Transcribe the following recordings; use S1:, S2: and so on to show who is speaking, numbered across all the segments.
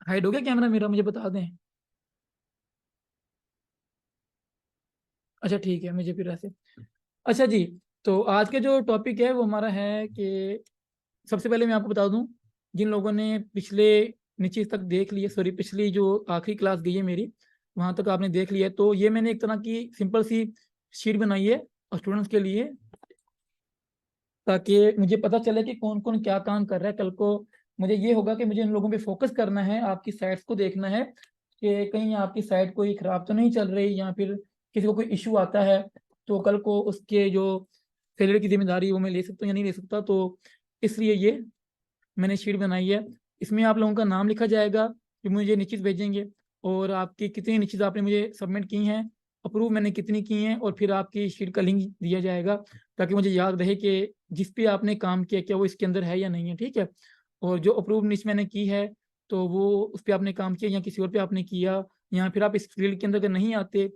S1: Hide हो गया camera मेरा, मुझे बता दें। अच्छा ठीक है, मुझे फिर ऐसे। अच्छा जी, तो आज के जो टॉपिक है वो हमारा है कि सबसे पहले मैं आपको बता दूं, जिन लोगों ने पिछले नीचे तक देख लिया, सॉरी पिछली जो आखिरी क्लास गई है मेरी, वहां तक आपने देख लिया है, तो ये मैंने एक तरह की सिंपल सी शीट बनाई है स्टूडेंट्स के लिए, ताकि मुझे पता चले कि कौन कौन क्या काम कर रहा है। कल को मुझे ये होगा कि मुझे इन लोगों पे फोकस करना है, आपकी साइट्स को देखना है कि कहीं आपकी साइट कोई खराब तो नहीं चल रही, या फिर किसी को कोई इशू आता है तो कल को उसके जो फेलियर की जिम्मेदारी वो मैं ले सकता हूँ या नहीं ले सकता। तो इसलिए ये मैंने शीट बनाई है। इसमें आप लोगों का नाम लिखा जाएगा कि मुझे निश्चित भेजेंगे, और आपकी कितनी निश्चित आपने मुझे सबमिट की हैं, अप्रूव मैंने कितनी की हैं, और फिर आपकी शीट का लिंक दिया जाएगा, ताकि मुझे याद रहे कि जिस पे आपने काम किया क्या वो इसके अंदर है या नहीं है, ठीक है। और जो अप्रूव निश्चित मैंने की है तो वो उस पर आपने काम किया या किसी और पे आपने किया, या फिर आप इस फील्ड के अंदर अगर नहीं आते,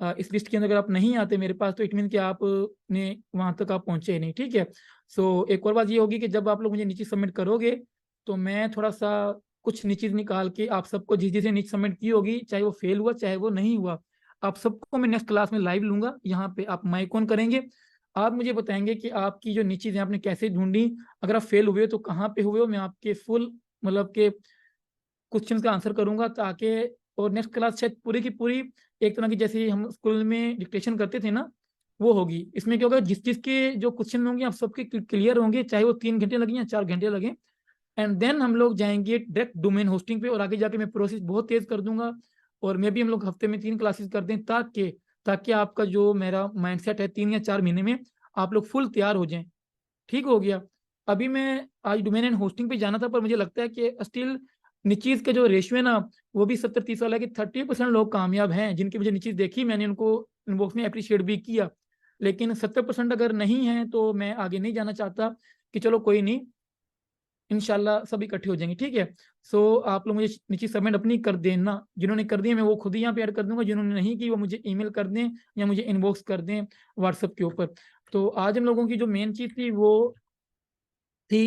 S1: इस लिस्ट के अंदर अगर आप नहीं आते मेरे पास, तो इट मीन कि आपने वहां तक आप पहुंचे ही नहीं, ठीक है। सो एक और बात ये होगी कि जब आप लोग मुझे नीचे सबमिट करोगे तो मैं थोड़ा सा कुछ नीचे निकाल के आप सबको जिस जिसे नीचे सबमिट की होगी, चाहे वो फेल हुआ चाहे वो नहीं हुआ, आप सबको मैं नेक्स्ट क्लास में लाइव लूंगा। यहाँ पे आप माइक ऑन करेंगे, आप मुझे बताएंगे कि आपकी जो नीचे है आपने कैसे ढूंढी, अगर आप फेल हुए हो तो कहाँ पे हुए हो, मैं आपके फुल मतलब के क्वेश्चंस का आंसर करूंगा, ताकि और नेक्स्ट क्लास शायद पूरी की पूरी एक तरह की जैसे हम स्कूल में डिक्टेशन करते थे ना, वो होगी। इसमें क्या होगा, जिस जिसके जो क्वेश्चन होंगे आप सबके क्लियर होंगे, चाहे वो 3 घंटे लगे या 4 घंटे लगे, एंड देन हम लोग जाएंगे डायरेक्ट डोमेन होस्टिंग पे, और आगे जाके मैं प्रोसेस बहुत तेज कर दूंगा। और मे भी हम लोग हफ्ते में 3 क्लासेस कर दें, ताकि ताकि आपका जो मेरा माइंडसेट है 3 या 4 महीने में आप लोग फुल तैयार हो जाएं। ठीक हो गया। अभी मैं आज डोमेन एंड होस्टिंग पे जाना था, पर मुझे लगता है कि स्टिल निचीज के जो रेशियो है ना, वो भी 70-30 वाला है, कि 30% लोग कामयाब हैं जिनकी मुझे निचीज देखी, मैंने उनको इनबॉक्स में अप्रिशिएट भी किया। लेकिन 70% अगर नहीं है तो मैं आगे नहीं जाना चाहता, कि चलो कोई नहीं, इंशाल्लाह सब इकट्ठे हो जाएंगे, ठीक है। सो आप लोग मुझे नीचे सबमिट अपनी कर देना, जिन्होंने कर दिए मैं वो खुद ही यहाँ पे ऐड कर दूंगा, जिन्होंने नहीं की वो मुझे ईमेल कर दें या मुझे इनबॉक्स कर दें व्हाट्सएप के ऊपर। तो आज हम लोगों की जो मेन चीज थी वो थी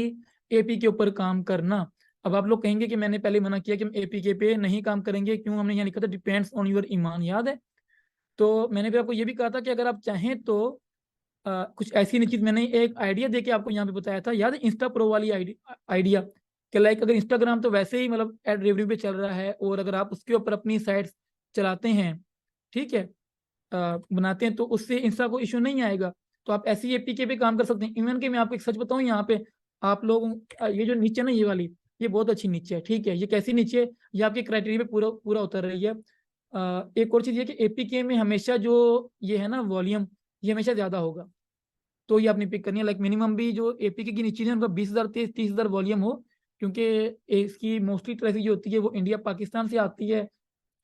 S1: एपी के ऊपर काम करना। अब आप लोग कहेंगे कि मैंने पहले मना किया कि हम एपी के पे नहीं काम करेंगे, क्यों, हमने यहाँ लिखा था डिपेंड्स ऑन योर ईमान, याद है। तो मैंने भी आपको ये भी कहा था कि अगर आप चाहें तो कुछ ऐसी नहीं चीज, मैंने एक आइडिया दे के आपको यहाँ पे बताया था, याद है, इंस्टा प्रो वाली आइडिया, कि लाइक अगर इंस्टाग्राम तो वैसे ही मतलब एड रेवेन्यू पे चल रहा है, और अगर आप उसके ऊपर अपनी साइट चलाते हैं, ठीक है, बनाते हैं, तो उससे इंस्टा को इशू नहीं आएगा। तो आप ऐसी एपीके पे काम कर सकते हैं। इवन कि मैं आपको एक सच बताऊं, यहाँ पे आप लोग ये जो नीचे ना ये वाली, ये बहुत अच्छी नीचे है, ठीक है। ये कैसी नीचे है, ये आपके क्राइटेरिया पे पूरा पूरा उतर रही है। एक और चीज ये कि एपीके में हमेशा जो ये है ना वॉल्यूम, ये हमेशा ज्यादा होगा, तो ये आपने पिक करनी है। लाइक मिनिमम भी जो एपीके की नीचे है उनका 20,000 30,000 वॉल्यूम हो, क्योंकि इसकी मोस्टली ट्रैफिक जो होती है वो इंडिया पाकिस्तान से आती है,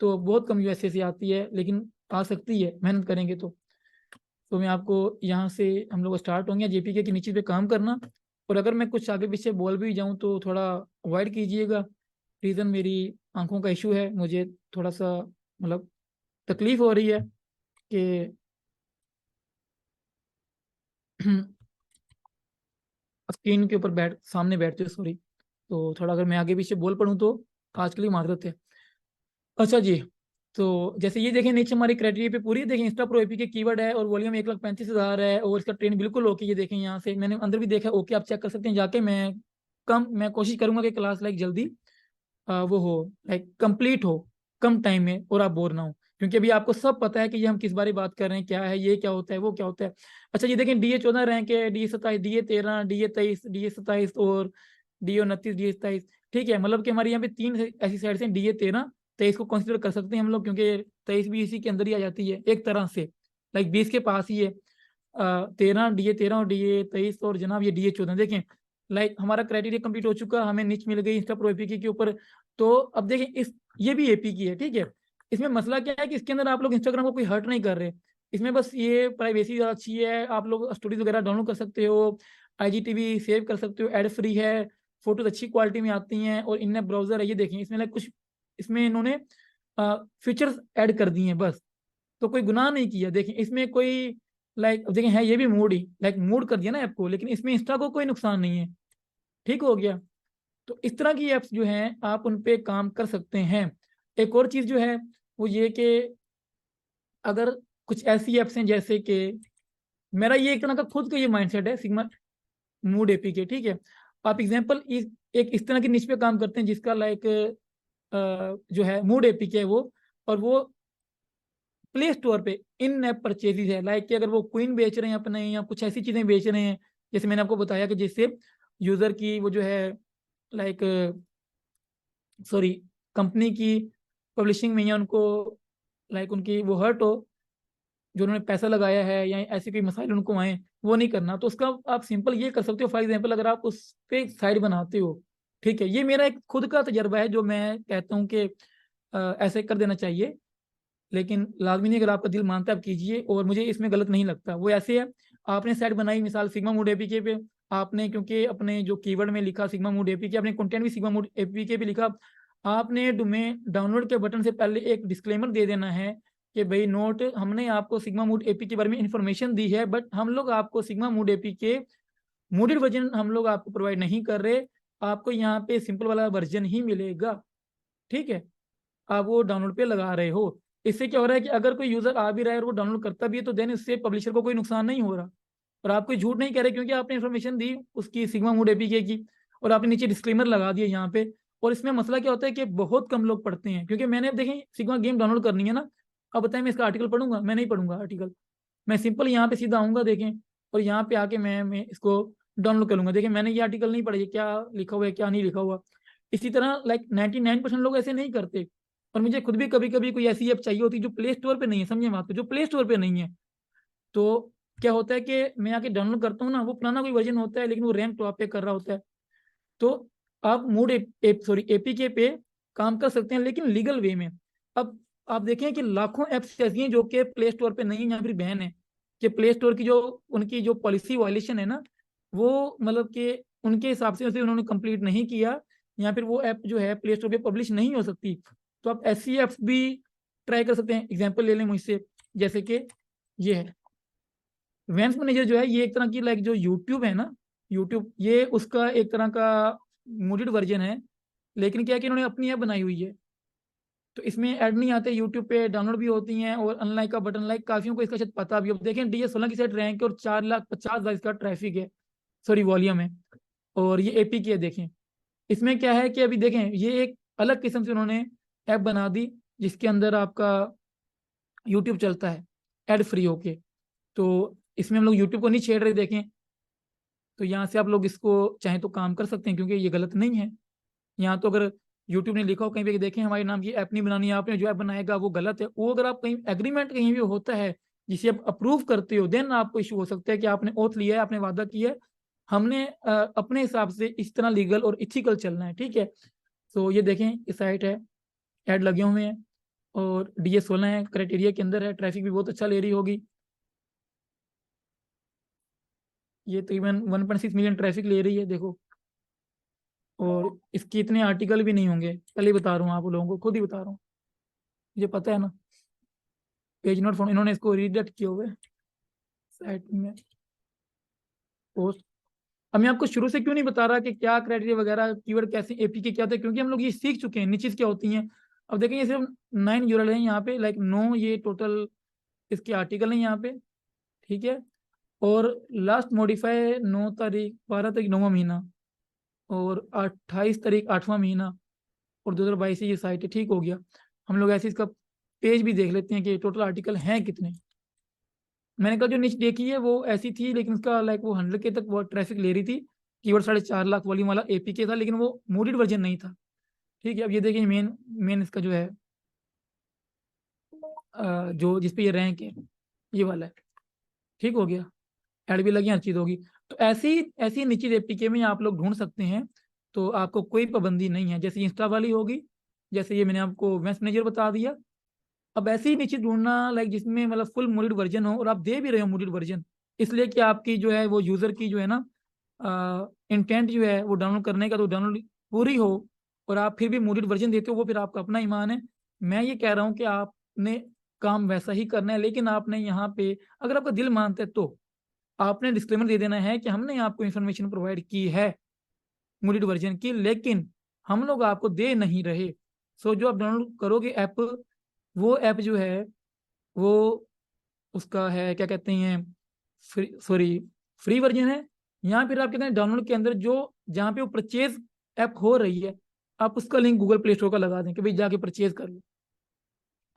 S1: तो बहुत कम यूएसए से आती है, लेकिन आ सकती है मेहनत करेंगे तो मैं आपको यहाँ से हम लोग स्टार्ट होंगे जेपीके की नीचे पे काम करना। और अगर मैं कुछ आगे पीछे बोल भी जाऊँ तो थोड़ा अवॉइड कीजिएगा, रीज़न मेरी आंखों का इशू है, मुझे थोड़ा सा मतलब तकलीफ हो रही है कि स्क्रीन के ऊपर बैठ सामने बैठते हो, सॉरी। तो थोड़ा अगर मैं आगे पीछे बोल पड़ूँ तो आज के लिए माजरत है। अच्छा जी, तो जैसे ये देखें नीचे हमारी क्राइटेरिया पे पूरी देखें, इंस्टा प्रो एपी के कीवर्ड है और वॉल्यूम 1,35,000 है, और इसका ट्रेंड बिल्कुल ओके, ये देखें यहाँ से मैंने अंदर भी देखा ओके, आप चेक कर सकते हैं जाके। मैं कोशिश करूंगा कि क्लास लाइक जल्दी वो हो, लाइक कंप्लीट हो कम टाइम में, और आप बोर ना हो, क्योंकि अभी आपको सब पता है कि ये हम किस बारे में बात कर रहे हैं, क्या है ये, क्या होता है वो, क्या होता है। अच्छा ये देखें, DA 14 रैंक है, DA 27, DA 13, DA 23, DA 27 और DA 29, DA 27, ठीक है। मतलब कि हमारे यहाँ पे 3 ऐसी साइड्स हैं, DA 13, 23 को कंसिडर कर सकते हैं हम लोग, क्योंकि 23 भी इसी के अंदर ही आ जाती है एक तरह से, लाइक 20 के पास ही है। 13, DA 13 और DA 23 और जनाब ये DA 14 देखें, लाइक हमारा क्राइटेरिया कंप्लीट हो चुका, हमें निच मिल गई इंस्टा प्रो एपीके के ऊपर। तो अब देखें इस ये भी एपी की है, ठीक है। इसमें मसला क्या है कि इसके अंदर आप लोग इंस्टाग्राम को कोई हर्ट नहीं कर रहे, इसमें बस ये प्राइवेसी ज़्यादा अच्छी है, आप लोग स्टोरीज वगैरह डाउनलोड कर सकते हो, IGTV सेव कर सकते हो, एड फ्री है, फोटोज अच्छी क्वालिटी में आती हैं, और इन ब्राउजर है, ये देखें इसमें लाइक कुछ इसमें इन्होंने फीचर्स ऐड कर दिए हैं बस, तो कोई गुनाह नहीं किया। देखें इसमें कोई लाइक देखें है ये भी मूड ही, लाइक मूड कर दिया ना ऐप को, लेकिन इसमें इंस्टा को कोई नुकसान नहीं है, ठीक हो गया। तो इस तरह की ऐप्स जो हैं आप उन पे काम कर सकते हैं। एक और चीज़ जो है वो ये कि अगर कुछ ऐसी ऐप्स हैं जैसे कि मेरा ये एक तरह का खुद का ये माइंडसेट है सिग्मा मूड एपीके, ठीक है। आप एग्जांपल एक इस तरह की निश पे काम करते हैं जिसका लाइक जो है मूड एपीके है वो, और वो प्ले स्टोर पे इन ऐप परचेजेज है, लाइक कि अगर वो क्वीन बेच रहे हैं अपने या कुछ ऐसी चीजें बेच रहे हैं, जैसे मैंने आपको बताया कि जिससे यूजर की वो जो है लाइक सॉरी कंपनी की पब्लिशिंग में या उनको लाइक उनकी वो हर्ट हो, जो उन्होंने पैसा लगाया है या ऐसे कोई मसाइल उनको आए, वो नहीं करना। तो उसका आप सिंपल ये कर सकते हो, फॉर एग्जांपल अगर आप उस पे साइड बनाते हो, ठीक है, ये मेरा एक खुद का तजर्बा है जो मैं कहता हूँ कि ऐसे कर देना चाहिए, लेकिन लाजमी नहीं, अगर आपका दिल मानता है आप कीजिए, और मुझे इसमें गलत नहीं लगता। वो ऐसे है, आपने साइट बनाई मिसाल सिग्मा मूड एपीके पे, आपने क्योंकि अपने जो कीवर्ड में लिखा सिग्मा मूड एपीके, अपने कंटेंट भी सिग्मा मूड एपीके पे लिखा, आपने डोमेन डाउनलोड के बटन से पहले एक डिस्क्लेमर दे देना है कि भाई नोट, हमने आपको सिग्मा मूड एपी के बारे में इंफॉर्मेशन दी है, बट हम लोग आपको सिग्मा मूड एपी के मूडेड वर्जन हम लोग आपको प्रोवाइड नहीं कर रहे, आपको यहाँ पे सिंपल वाला वर्जन ही मिलेगा, ठीक है। आप वो डाउनलोड पे लगा रहे हो, इससे क्या हो रहा है कि अगर कोई यूजर आ भी रहा है और वो डाउनलोड करता भी है तो देन इससे पब्लिशर को कोई नुकसान नहीं हो रहा, और आप कोई झूठ नहीं कह रहे क्योंकि आपने इन्फॉर्मेशन दी उसकी सिग्मा मूड एपीके की, और आपने नीचे डिस्क्लेमर लगा दिया यहाँ पे। और इसमें मसला क्या होता है कि बहुत कम लोग पढ़ते हैं, क्योंकि मैंने अब देखें सिग्मा गेम डाउनलोड करनी है ना, अब बताएं मैं इसका आर्टिकल पढ़ूंगा? मैं नहीं पढ़ूंगा आर्टिकल, मैं सिंपल यहाँ पे सीधा आऊंगा देखें, और यहाँ पे आके मैं इसको डाउनलोड कर लूंगा। देखें मैंने ये आर्टिकल नहीं पढ़ा, ये क्या लिखा हुआ है क्या नहीं लिखा हुआ। इसी तरह लाइक 99% लोग ऐसे नहीं करते, और मुझे खुद भी कभी कभी कोई ऐसी ऐप चाहिए होती है जो प्ले स्टोर पे नहीं है, समझे बात को, जो प्ले स्टोर पे नहीं है, तो क्या होता है कि मैं आके डाउनलोड करता हूँ ना, वो पुराना कोई वर्जन होता है लेकिन वो रैंक टॉप पे कर रहा होता है। तो आप मूड सॉरी एपीके पे काम कर सकते हैं लेकिन लीगल वे में। अब आप देखें कि लाखों ऐप्स ऐसी हैं जो कि प्ले स्टोर पे नहीं है या फिर बैन है, कि प्ले स्टोर की जो उनकी जो पॉलिसी वायलेशन है ना, वो मतलब कि उनके हिसाब से उसे उन्होंने कंप्लीट नहीं किया, या फिर वो ऐप जो है प्ले स्टोर पे पब्लिश नहीं हो सकती। तो आप ऐसी ऐप्स भी ट्राई कर सकते हैं। एग्जाम्पल ले लें मुझसे, जैसे कि ये है वेंस मैनेजर, जो है ये एक तरह की लाइक जो यूट्यूब है ना, यूट्यूब ये उसका एक तरह का मोडेड वर्जन है, लेकिन क्या है कि इन्होंने अपनी ऐप बनाई हुई है, तो इसमें ऐड नहीं आते, यूट्यूब पे डाउनलोड भी होती हैं, और अनलाइक का बटन लाइक काफियों को इसका शायद पता भी। अब देखें DS16 की साइड रैंक है और 4,50,000 इसका ट्रैफिक है, सॉरी वॉल्यूम है, और ये एपी की है। देखें इसमें क्या है कि अभी देखें ये एक अलग किस्म से उन्होंने ऐप बना दी जिसके अंदर आपका यूट्यूब चलता है एड फ्री होके, तो इसमें हम लोग यूट्यूब को नहीं छेड़ रहे देखें। तो यहाँ से आप लोग इसको चाहें तो काम कर सकते हैं क्योंकि ये गलत नहीं है। यहाँ तो अगर यूट्यूब ने लिखा हो कहीं पे कि देखें हमारे नाम की ऐप नहीं बनानी है, आपने जो ऐप बनाएगा वो गलत है, वो अगर आप कहीं एग्रीमेंट कहीं भी होता है जिसे आप अप्रूव करते हो, देन आपको इशू हो सकता है कि आपने ओथ लिया है, आपने वादा किया है, हमने अपने हिसाब से इस तरह लीगल और इथिकल चलना है, ठीक है। तो ये देखें ये साइट है, ऐड लगे हुए हैं, और DS16 है, क्राइटेरिया के अंदर है, ट्रैफिक भी बहुत अच्छा ले रही होगी। ये तकरीबन 1.6 मिलियन ट्रैफिक ले रही है देखो, और इसके इतने आर्टिकल भी नहीं होंगे, पहले ही बता रहा हूँ आप लोगों को, खुद ही बता रहा हूँ, मुझे पता है ना। पेज नोट फोन इन्होंने इसको रीडायरेक्ट किए हुए साइट में पोस्ट। अब मैं आपको शुरू से क्यों नहीं बता रहा कि क्या क्राइटेरिया वगैरह कीवर्ड कैसे एपीके क्या होता है, क्योंकि हम लोग ये सीख चुके हैं नीचेज क्या होती हैं। अब देखें ये सिर्फ 9 यूरल है यहाँ पे, लाइक 9 ये टोटल इसके आर्टिकल हैं यहाँ पे, ठीक है। और लास्ट मॉडिफाई 9 तारीख 12 तारीख 9वां महीना, और 28 तारीख 8वां महीना, और 2022 से ये साइट है, ठीक हो गया। हम लोग ऐसे इसका पेज भी देख लेते हैं कि टोटल आर्टिकल हैं कितने। मैंने कहा जो निच देखी है वो ऐसी थी, लेकिन उसका लाइक वो 100K तक वो ट्रैफिक ले रही थी, कीवर्ड 4.5 लाख वॉल्यूम वाला एपीके था, लेकिन वो मोडेड वर्जन नहीं था, ठीक है। अब ये देखिए मेन मेन इसका जो है जो जिसपे ये रैंक है ये वाला है, ठीक हो गया, ऐड भी लगी हर चीज़ होगी। तो ऐसी ऐसी निची एपीके में आप लोग ढूंढ सकते हैं, तो आपको कोई पाबंदी नहीं है, जैसे इंस्टा वाली होगी, जैसे ये मैंने आपको वेंस मैनेजर बता दिया। अब ऐसे ही नीचे ढूंढना लाइक जिसमें मतलब फुल मोडेड वर्जन हो, और आप दे भी रहे हो मोडेड वर्जन, इसलिए कि आपकी जो है वो यूजर की जो है ना इंटेंट जो है वो डाउनलोड करने का, तो डाउनलोड पूरी हो, और आप फिर भी मोडेड वर्जन देते हो, वो फिर आपका अपना ईमान है। मैं ये कह रहा हूँ कि आपने काम वैसा ही करना है, लेकिन आपने यहाँ पे अगर आपका दिल मानता है तो आपने डिस्क्लेमर दे देना है कि हमने आपको इन्फॉर्मेशन प्रोवाइड की है, मुलीड वर्जन की, लेकिन हम लोग आपको दे नहीं रहे। सो जो आप डाउनलोड करोगे ऐप, वो ऐप जो है वो उसका है क्या कहते हैं, फ्री वर्जन है। यहाँ फिर आप कहते हैं डाउनलोड के अंदर जो जहाँ पे वो परचेज ऐप हो रही है, आप उसका लिंक गूगल प्ले स्टोर का लगा दें कि भाई जाके परचेज कर लो,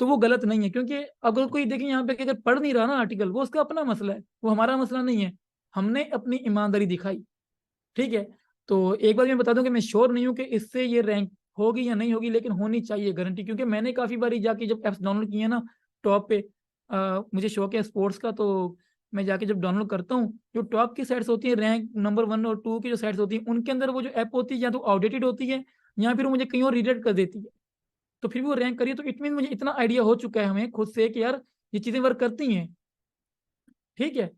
S1: तो वो गलत नहीं है। क्योंकि अगर कोई देखिए यहाँ पे कि अगर पढ़ नहीं रहा ना आर्टिकल, वो उसका अपना मसला है, वो हमारा मसला नहीं है। हमने अपनी ईमानदारी दिखाई, ठीक है। तो एक बार मैं बता दूं कि मैं श्योर नहीं हूँ कि इससे ये रैंक होगी या नहीं होगी, लेकिन होनी चाहिए गारंटी, क्योंकि मैंने काफी बार जाके जब एप्स डाउनलोड किए ना टॉप पे, मुझे शौक है स्पोर्ट्स का, तो मैं जाके जब डाउनलोड करता हूँ, जो टॉप की साइट्स होती है, रैंक नंबर 1 और 2 की जो साइट्स होती है, उनके अंदर वो जो ऐप होती है या तो आउटडेटेड होती है, या फिर वो मुझे कहीं और रिडायरेक्ट कर देती है। तो फिर भी वो रैंक करिए, तो इट मीन मुझे इतना आइडिया हो चुका है हमें खुद से कि यार ये चीजें वर्क करती हैं, ठीक है।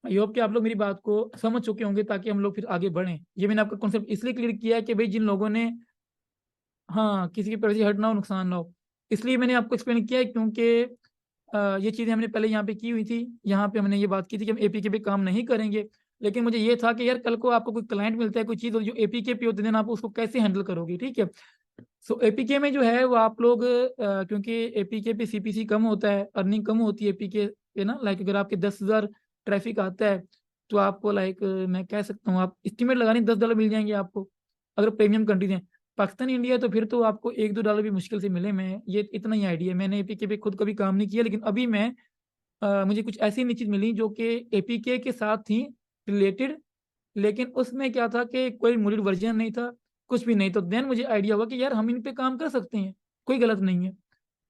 S1: आई होप कि आप लोग मेरी बात को समझ चुके होंगे, ताकि हम लोग फिर आगे बढ़ें। ये मैंने आपका कॉन्सेप्ट इसलिए क्लियर किया है कि भाई जिन लोगों ने, हाँ, किसी की प्राइवेसी हर्ट ना हो, नुकसान ना हो, इसलिए मैंने आपको एक्सप्लेन किया है। क्योंकि ये चीज़ें हमने पहले यहाँ पे की हुई थी, यहाँ पे हमने ये बात की थी कि हम एपीके पे काम नहीं करेंगे। लेकिन मुझे ये था कि यार कल को आपको कोई क्लाइंट मिलता है, कोई चीज़ जो एपीके पे होती है, आप उसको कैसे हैंडल करोगे, ठीक है। सो एपीके में जो है वो आप लोग क्योंकि एपीके पे सीपीसी कम होता है, अर्निंग कम होती है एपीके पे ना, लाइक अगर आपके 10,000 ट्रैफिक आता है, तो आपको लाइक मैं कह सकता हूँ, आप एस्टिमेट लगानी $10 मिल जाएंगे आपको, अगर प्रीमियम कंट्रीज हैं। पाकिस्तान इंडिया तो फिर तो आपको $1-2 भी मुश्किल से मिले। मैं ये इतना ही आइडिया है, मैंने एपीके पे खुद कभी काम नहीं किया, लेकिन अभी मैं मुझे कुछ ऐसी नई चीज मिली जो कि एपीके के साथ थी रिलेटेड, लेकिन उसमें क्या था कि कोई मुरीड वर्जन नहीं था, कुछ भी नहीं। तो देन मुझे आइडिया हुआ कि यार हम इन पे काम कर सकते हैं, कोई गलत नहीं है।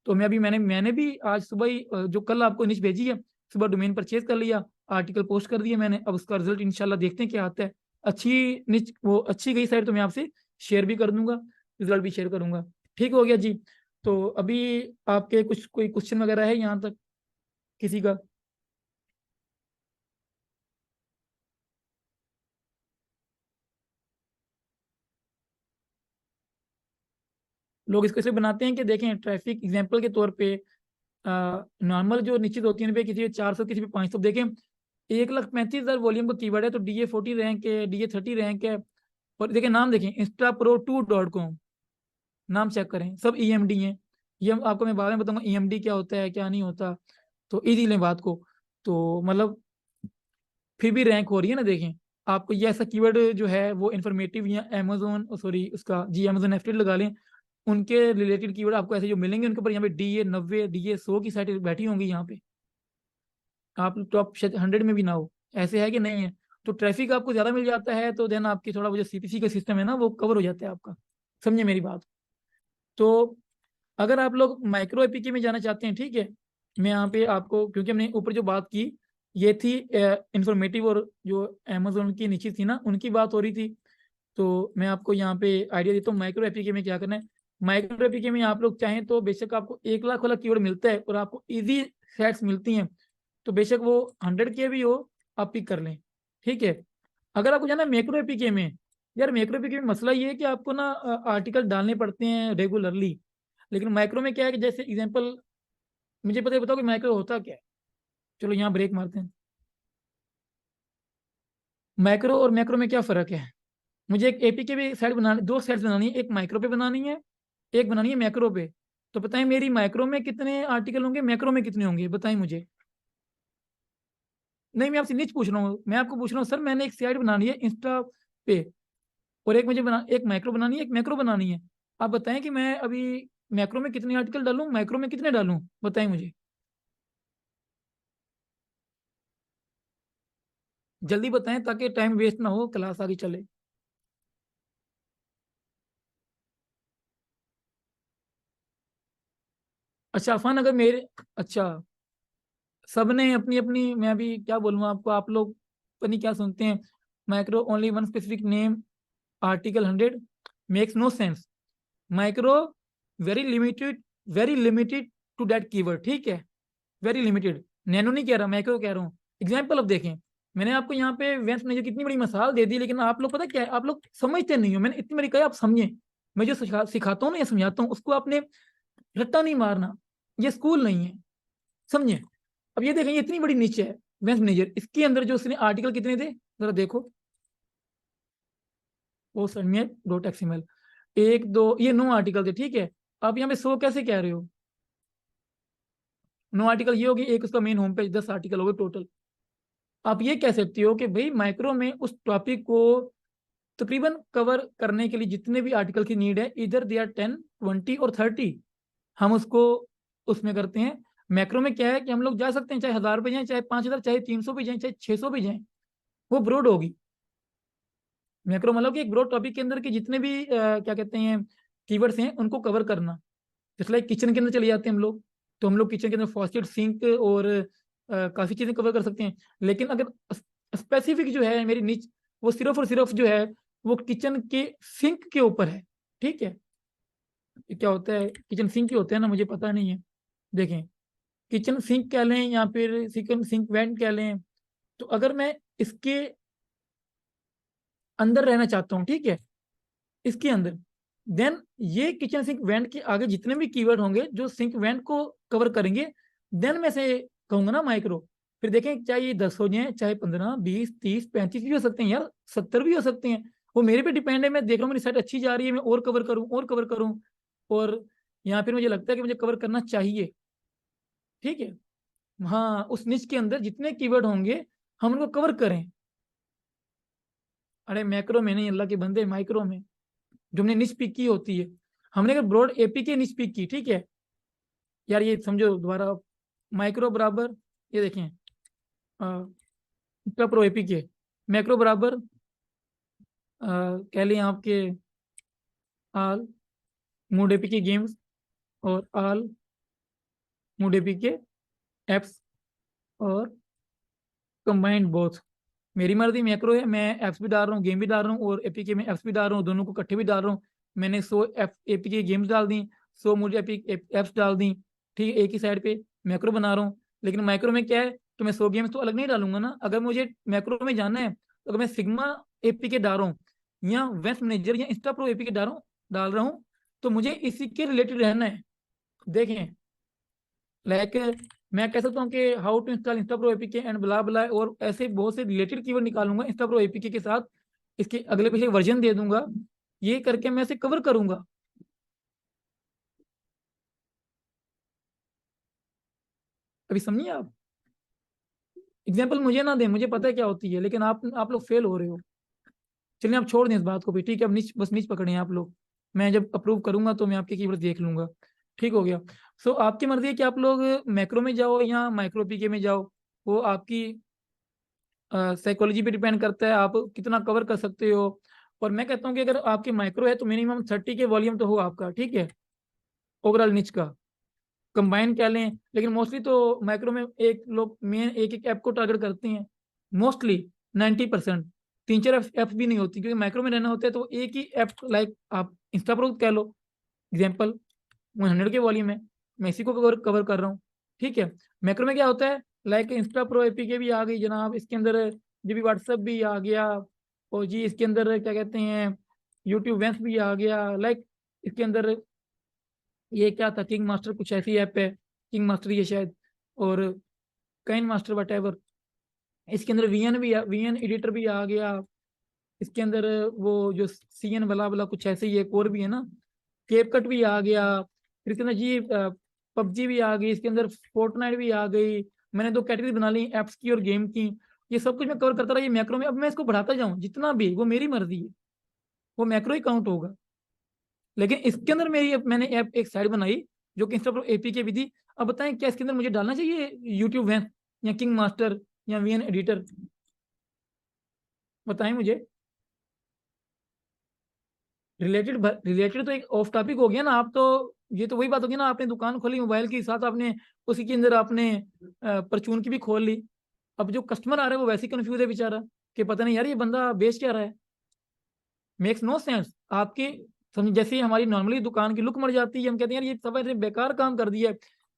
S1: तो मैं अभी मैंने भी आज सुबह ही जो कल आपको निच भेजी है, सुबह डोमेन परचेज कर लिया, आर्टिकल पोस्ट कर दिया मैंने। अब उसका रिजल्ट इंशाल्लाह देखते हैं क्या आता है। अच्छी निच वो अच्छी गई साइड तो मैं आपसे शेयर भी कर दूंगा, रिजल्ट भी शेयर करूंगा। ठीक हो गया जी। तो अभी आपके कुछ कोई क्वेश्चन वगैरह है यहाँ तक किसी का? लोग इसको इसलिए बनाते हैं कि देखें, ट्रैफिक एग्जाम्पल के तौर पे नॉर्मल जो निश्चित होती है, किसी पे 400, किसी पे 500, देखें 1,35,000 वॉल्यूम का कीवर्ड है, तो DA40 रैंक है, DA30 रैंक है। और देखें नाम, देखें instapro2.com, नाम चेक करें, सब EMD हैं। ये आपको मैं बाद में बताऊंगा EMD क्या होता है क्या नहीं होता, तो इजी लें बात को। तो मतलब फिर भी रैंक हो रही है ना, देखें। आपको ये ऐसा कीवर्ड जो है वो इन्फॉर्मेटिव, या अमेजोन सॉरी उसका जी अमेजोन एफटेड लगा लें, उनके रिलेटेड कीवर्ड आपको ऐसे जो मिलेंगे, उनके ऊपर यहाँ पे DA90 DA100 की साइट बैठी होंगी यहाँ पे। आप टॉप 100 में भी ना हो, ऐसे है कि नहीं है। तो ट्रैफिक आपको ज्यादा मिल जाता है, तो देन आपकी थोड़ा वो जो सीपीसी का सिस्टम है ना, वो कवर हो जाता है आपका। समझे मेरी बात? तो अगर आप लोग माइक्रो एपीके में जाना चाहते हैं, ठीक है, मैं यहाँ पे आपको, क्योंकि हमने ऊपर जो बात की ये थी इंफॉर्मेटिव, और जो अमेजोन की नीचे थी ना उनकी बात हो रही थी, तो मैं आपको यहाँ पे आइडिया देता हूँ माइक्रो एपीके में क्या करना है। माइक्रो एपीके में आप लोग चाहें तो बेशक आपको 1 लाख वाला कीवर्ड मिलता है और आपको इजी सेट्स मिलती हैं, तो बेशक वो 100K भी हो, आप पिक कर लें, ठीक है। अगर आपको जाना है मैक्रो एपीके में, यार मैक्रो एपीके में मसला ये है कि आपको ना आर्टिकल डालने पड़ते हैं रेगुलरली। लेकिन माइक्रो में क्या है कि जैसे एग्जांपल, मुझे पता है, बताओ कि माइक्रो होता क्या है। चलो यहाँ ब्रेक मारते हैं। माइक्रो और मैक्रो में क्या फ़र्क है? मुझे एक एपीके भी साइट बनानी, दो साइट्स बनानी है, एक माइक्रो पे बनानी है, एक बनानी है मैक्रो पे। तो बताएं मेरी माइक्रो में कितने आर्टिकल होंगे, मैक्रो में कितने होंगे, बताएं मुझे। नहीं, मैं आपसे नीच पूछ रहा हूँ, मैं आपको पूछ रहा हूँ सर, मैंने एक साइट बनानी है इंस्टा पे, और एक मुझे एक माइक्रो बनानी है, एक मैक्रो बनानी है। आप बताएं कि मैं अभी मैक्रो में कितने आर्टिकल डालूं, माइक्रो में कितने डालूं, बताएं मुझे। जल्दी बताएं ताकि टाइम वेस्ट ना हो, क्लास आगे चले। अच्छा अफान, अगर मेरे, अच्छा, सबने अपनी अपनी, मैं अभी क्या बोलूँ आपको, आप लोग पता नहीं क्या सुनते हैं। Micro only one specific name article 100 makes no sense. Micro very limited, very limited to that keyword, ठीक है, वेरी लिमिटेड। नैनो नहीं कह रहा, मैक्रो कह रहा हूँ। एग्जाम्पल अब देखें, मैंने आपको यहाँ पे वेंस मैनेजर की इतनी बड़ी मिसाल दे दी, लेकिन आप लोग पता क्या है, आप लोग समझते नहीं हो। मैंने इतनी बड़ी कहा, आप समझे। मैं जो सिखाता हूँ ना या समझाता हूँ, उसको आपने रट्टा नहीं मारना, ये स्कूल नहीं है, समझे। अब ये देखें, ये इतनी बड़ी नीचे है वेंस मैनेजर, इसके अंदर जो उसने आर्टिकल कितने थे जरा देखो। ओ सबमिट डॉट एक्सएमएल। 1 2 ये 9 आर्टिकल थे, ठीक है। आप यहाँ पे 100 कैसे कह रहे हो? 9 आर्टिकल ये होगी, एक उसका मेन होम पेज, 10 आर्टिकल हो गए टोटल। आप ये कह सकते हो कि भाई माइक्रो में उस टॉपिक को तकरीबन कवर करने के लिए जितने भी आर्टिकल की नीड है, इधर दे आर 10 20 और 30, हम उसको उसमें करते हैं। मैक्रो में क्या है कि हम लोग जा सकते हैं, चाहे 1000 पे जाएं, चाहे 5000, चाहे 300 पे जाएं, चाहे 600 पे जाएं, वो ब्रॉड होगी। मैक्रो मतलब कि एक ब्रॉड टॉपिक के अंदर के जितने भी क्या कहते हैं कीवर्ड्स हैं उनको कवर करना। जैसे लाइक किचन के अंदर चले जाते हैं हम लोग, तो हम लोग किचन के अंदर फॉस्केट, सिंक और काफ़ी चीज़ें कवर कर सकते हैं। लेकिन अगर स्पेसिफिक जो है मेरी निच, वो सिर्फ और सिर्फ जो है वो किचन के सिंक के ऊपर है, ठीक है। क्या होता है किचन सिंक ही होते हैं ना, मुझे पता नहीं है। देखें, किचन सिंक कह लें या फिर किचन सिंक वेंट कह लें, तो अगर मैं इसके अंदर रहना चाहता हूँ, ठीक है, इसके अंदर, देन ये किचन सिंक वेंट के आगे जितने भी कीवर्ड होंगे जो सिंक वेंट को कवर करेंगे, देन मैं से कहूंगा ना माइक्रो। फिर देखें चाहे ये 10 हो जाए, चाहे 15 20 30 35 भी हो सकते हैं यार, 70 भी हो सकते हैं। वो मेरे पे डिपेंड है, मैं देख रहा हूँ मेरी साइट अच्छी जा रही है, मैं और कवर करूँ और कवर करूँ, और यहाँ फिर मुझे लगता है कि मुझे कवर करना चाहिए, ठीक है। हाँ, उस निच के अंदर जितने कीवर्ड होंगे हम उनको कवर करें। अरे मैक्रो में नहीं, अल्लाह के बंदे, माइक्रो में जो हमने निच पिक की होती है। हमने अगर ब्रॉड एपी के निच पिक की, ठीक है यार, ये समझो दोबारा। माइक्रो बराबर, ये देखें, प्रो एपी के, मैक्रो बराबर कह लें आपके आल मूड एपी के गेम्स और आल मूड एपी के एप्स और कंबाइंड बोथ। मेरी मर्जी, मैक्रो है, मैं एप्स भी डाल रहा हूँ, गेम भी डाल रहा हूँ, और एपीके में एप्स भी डाल रहा हूँ, दोनों को इकट्ठे भी डाल रहा हूँ। मैंने 100 एपीके गेम्स डाल दी, 100 मुझे एप्स डाल दी, ठीक है, एक ही साइड पे मैक्रो बना रहा हूँ। लेकिन माइक्रो में क्या है, तो मैं 100 गेम्स तो अलग नहीं डालूंगा ना। अगर मुझे मैक्रो में जाना है, तो अगर मैं सिग्मा एपीके डाल रहा हूँ या वेस्ट मैनेजर या इंस्टा प्रो एपीके डाल रहा हूँ, तो मुझे इसी के रिलेटेड रहना है। देखें, लाइक मैं कह सकता हूँ कि how to install Insta Pro APK and blah blah, और ऐसे बहुत से रिलेटेड कीवर्ड निकालूंगा इंस्टा प्रो एपीके के साथ, इसके अगले पीछे वर्जन दे दूंगा, ये करके मैं इसे कवर करूंगा। अभी समझिए आप, एग्जाम्पल मुझे ना दें, मुझे पता है क्या होती है, लेकिन आप लोग फेल हो रहे हो। चलिए आप छोड़ दें इस बात को भी, ठीक है, अब नीच बस नीच पकड़े हैं आप लोग। मैं जब अप्रूव करूंगा तो मैं आपके कीवर्ड देख लूंगा, ठीक हो गया। सो आपकी मर्जी है कि आप लोग मैक्रो में जाओ या माइक्रो पीके में जाओ, वो आपकी साइकोलॉजी पे डिपेंड करता है, आप कितना कवर कर सकते हो। और मैं कहता हूँ कि अगर आपकी माइक्रो है तो मिनिमम 30 के वॉल्यूम तो हो आपका, ठीक है, ओवरऑल निच का, कंबाइन कह लें। लेकिन मोस्टली तो माइक्रो में एक लोग मेन एक एक ऐप को टारगेट करते हैं, मोस्टली 90%। 3 4 ऐप्स भी नहीं होती, क्योंकि माइक्रो में रहना होता है तो एक ही ऐप, लाइक आप इंस्टा प्रो कह लो, एग्जाम्पल 100 के वॉल्यूम है, मैं इसी को कवर कर रहा हूँ, ठीक है। मैक्रो में क्या होता है, लाइक इंस्टा प्रो एपीके भी आ गई जनाब, इसके अंदर जी भी व्हाट्सएप भी आ गया, और जी इसके अंदर क्या कहते हैं यूट्यूब वेंस भी आ गया, लाइक इसके अंदर ये क्या था, किंग मास्टर कुछ ऐसी ऐप है, किंग मास्टर ये शायद, और काइन मास्टर वट एवर। इसके अंदर वीएन एडिटर भी आ गया, इसके अंदर वो जो सीएन बला बला कुछ ऐसे ही एक और भी है ना, केपकट भी आ गया। फिर इसके अंदर जी पबजी भी आ गई, इसके अंदर फोर्टनाइट भी आ गई। मैंने 2 कैटेगरी बना ली, एप्स की और गेम की। ये सब कुछ मैं कवर करता रहा ये मैक्रो में, अब मैं इसको बढ़ाता जाऊं जितना भी, वो मेरी मर्जी है, वो मैक्रो ही काउंट होगा। लेकिन इसके अंदर मैंने ऐप एक साइड बनाई जो कि इंस्टा प्रो एपीके भी थी। अब बताएं क्या इसके अंदर मुझे डालना चाहिए यूट्यूब वैन या किंग मास्टर या वीएन एडिटर, बताएं मुझे। रिलेटेड तो एक ऑफ टॉपिक हो गया ना, आप तो, ये तो वही बात होगी ना, आपने दुकान खोली मोबाइल के साथ, आपने उसी के अंदर आपने परचून की भी खोल ली। अब जो कस्टमर आ रहा है वो वैसे ही कंफ्यूज है बेचारा, कि पता नहीं यार ये बंदा बेच क्या रहा है, मेक्स नो सेंस आपकी। समझ, जैसे ही हमारी नॉर्मली दुकान की लुक मर जाती है, हम कहते हैं यार ये सब ऐसे बेकार काम कर दिया है।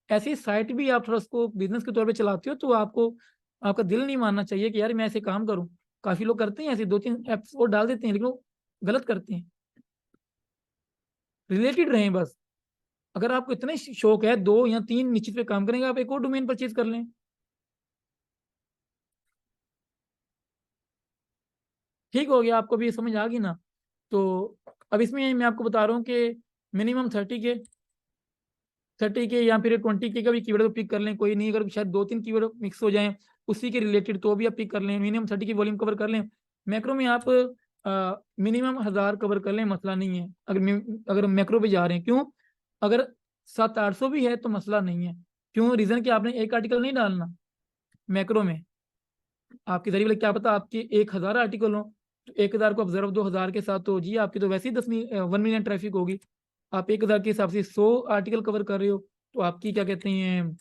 S1: ऐसी साइट भी आप थोड़ा उसको बिजनेस के तौर पे चलाते हो तो आपको, आपका दिल नहीं मानना चाहिए कि यार मैं ऐसे काम करूं। काफी लोग करते हैं ऐसे, 2 3 एप्स और डाल देते हैं, लेकिन वो गलत करते हैं। रिलेटेड रहें बस। अगर आपको इतना ही शौक है 2 या 3 निश्चित पे काम करेंगे, आप एक और डोमेन परचेज कर लें, ठीक हो गया। आपको भी ये समझ आ गई ना तो अब इसमें मैं आपको बता रहा हूँ कि मिनिमम 30 के या फिर 20 के का भी कीवर्ड को पिक कर लें, कोई नहीं, अगर शायद 2-3 कीवर्ड मिक्स हो जाएं उसी के रिलेटेड तो भी आप पिक कर लें, मिनिमम 30 की वॉल्यूम कवर कर लें। मैक्रो में आप मिनिमम 1000 कवर कर लें, मसला नहीं है। अगर मैक्रो पे जा रहे हैं, क्यों? अगर 700-800 भी है तो मसला नहीं है। क्यों? रीजन कि आपने एक आर्टिकल नहीं डालना मैक्रो में। आपके जरिए क्या पता आपके 1000 आर्टिकल हो, तो 1000 को ऑब्जर्व 2000 के साथ तो जी आपकी तो वैसे ही 1 मिलियन ट्रैफिक होगी। आप 1000 के हिसाब से 100 आर्टिकल कवर कर रहे हो, तो आपकी क्या कहते हैं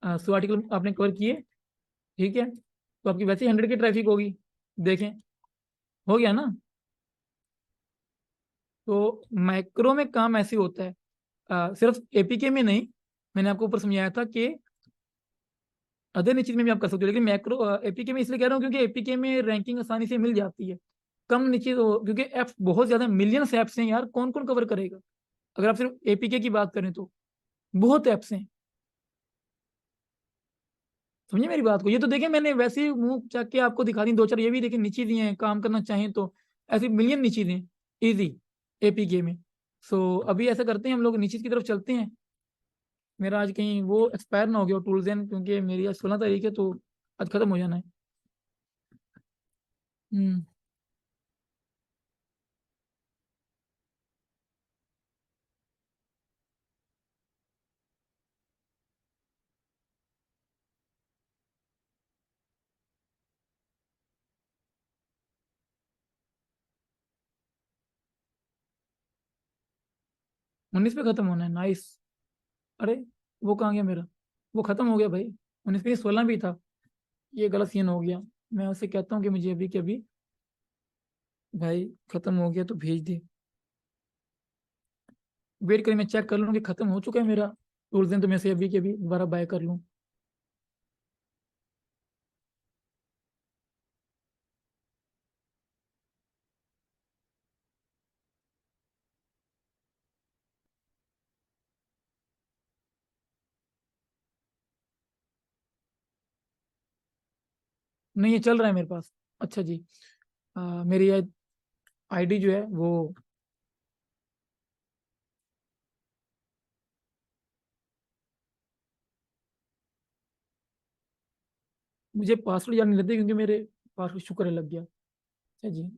S1: 100 आर्टिकल आपने कवर किए, ठीक है, तो आपकी वैसे ही 100 की ट्रैफिक होगी। देखें, हो गया ना। तो माइक्रो में काम ऐसे होता है, सिर्फ एपीके में नहीं, मैंने आपको ऊपर समझाया था कि अदर निश्चित में भी आप कर सकते हो, लेकिन मैक्रो एपीके में इसलिए कह रहा हूँ क्योंकि एपीके में रैंकिंग आसानी से मिल जाती है, कम निश्चित क्योंकि ऐप बहुत ज्यादा मिलियंस ऐप्स हैं यार, कौन कौन कवर करेगा? अगर आप सिर्फ एपीके की बात करें तो बहुत ऐप्स हैं। समझे मेरी बात को? ये तो देखें मैंने वैसे ही मुंह चक के आपको दिखा दी, दो चार ये भी देखें नीचे दिए हैं, काम करना चाहें तो ऐसे मिलियन नीचे हैं इजी एपीके में। सो अभी ऐसा करते हैं, हम लोग नीचे की तरफ चलते हैं। मेरा आज कहीं वो एक्सपायर ना हो गया टूल्स एंड, क्योंकि मेरी आज 16 तारीख है तो आज खत्म हो जाना है। हम्म। 19 पे खत्म होना है, नाइस। अरे वो कहाँ गया मेरा? वो खत्म हो गया भाई, 19 पे 16 भी था। ये गलत सीन हो गया। मैं उससे कहता हूँ कि मुझे अभी के अभी भाई खत्म हो गया तो भेज दे। वेट करिए, मैं चेक कर लूँ कि खत्म हो चुका है मेरा टूल्स एंड, तो मैं से अभी के अभी दोबारा बाय कर लूँ। नहीं, ये चल रहा है मेरे पास। अच्छा जी। मेरी आईडी जो है वो, मुझे पासवर्ड याद नहीं रहते क्योंकि मेरे पासवर्ड शुक्र है लग गया। अच्छा जी।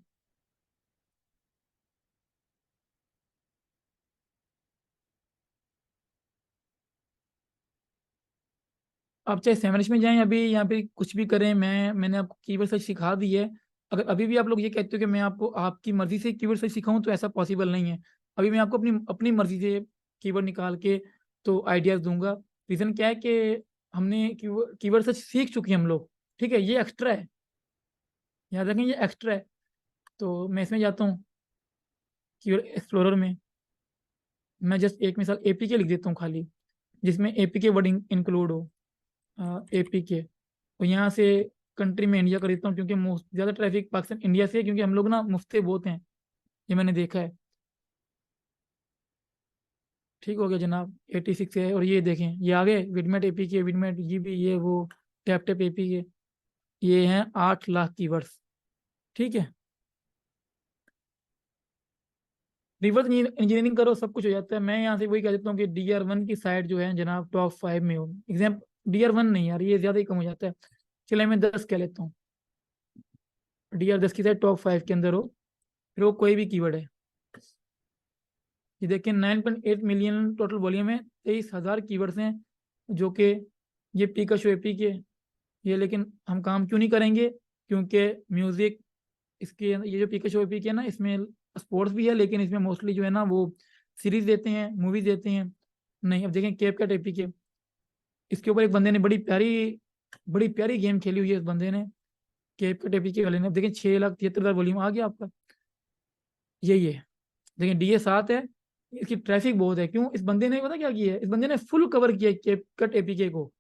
S1: आप चाहे सेवनिश में जाएं अभी, या फिर कुछ भी करें, मैंने आपको कीवर्ड सर्च सिखा दी है। अगर अभी भी आप लोग ये कहते हो कि मैं आपको आपकी मर्जी से कीवर्ड सर्च सिखाऊं, तो ऐसा पॉसिबल नहीं है। अभी मैं आपको अपनी अपनी मर्जी से कीवर्ड निकाल के तो आइडियाज दूंगा। रीजन क्या है कि हमने कीवर्ड सर्च सीख चुके हैं हम लोग, ठीक है, ये एक्स्ट्रा है, याद रखें ये एक्स्ट्रा है। तो मैं इसमें जाता हूँ कीवर्ड एक्सप्लोरर में। मैं जस्ट एक मिसाल एपीके लिख देता हूँ खाली, जिसमें एपीके वर्ड इंक्लूड हो, एपीके। और यहाँ से कंट्री में इंडिया कर देता हूँ, क्योंकि मोस्ट ज़्यादा ट्रैफिक पाकिस्तान इंडिया से है, क्योंकि हम लोग ना मुफ्ते बहुत हैं, ये मैंने देखा है। ठीक हो गया जनाब, 86 है। और ये देखें, ये आ गए विडमेट एपीके, विडमेट ये भी, ये वो टैप टैप एपीके, ये हैं 8 लाख कीवर्ड्स, ठीक है। रिवर्स इंजीनियरिंग करो सब कुछ हो जाता है। मैं यहाँ से वही कह देता हूँ कि DR1 की साइड जो है जनाब टॉप 5 में हो। DR1 नहीं यार, ये ज़्यादा ही कम हो जाता है। चलिए मैं 10 कह लेता हूँ, DR10 की साइड टॉप 5 के अंदर हो, फिर वो कोई भी कीवर्ड है। ये देखिए 9.8 मिलियन टोटल वॉल्यूम है, 23,000 कीवर्ड्स हैं, जो कि ये पिकाशो एपी के ये। लेकिन हम काम क्यों नहीं करेंगे? क्योंकि म्यूजिक इसके ये जो पिकाशो एपी के ना, इसमें स्पोर्ट्स भी है, लेकिन इसमें मोस्टली जो है ना वो सीरीज देते हैं, मूवीज देते हैं। नहीं, अब देखें केप कट एपी के, इसके ऊपर एक बंदे ने बड़ी प्यारी गेम खेली हुई है इस बंदे ने, केप कट एपी के वाले ने। अब देखें 6,73,000 वॉल्यूम आ गया आपका, यही है। देखिए DA7 है, इसकी ट्रैफिक बहुत है। क्यों? इस बंदे ने पता क्या किया है, इस बंदे ने फुल कवर किया है केप कट एपीके को,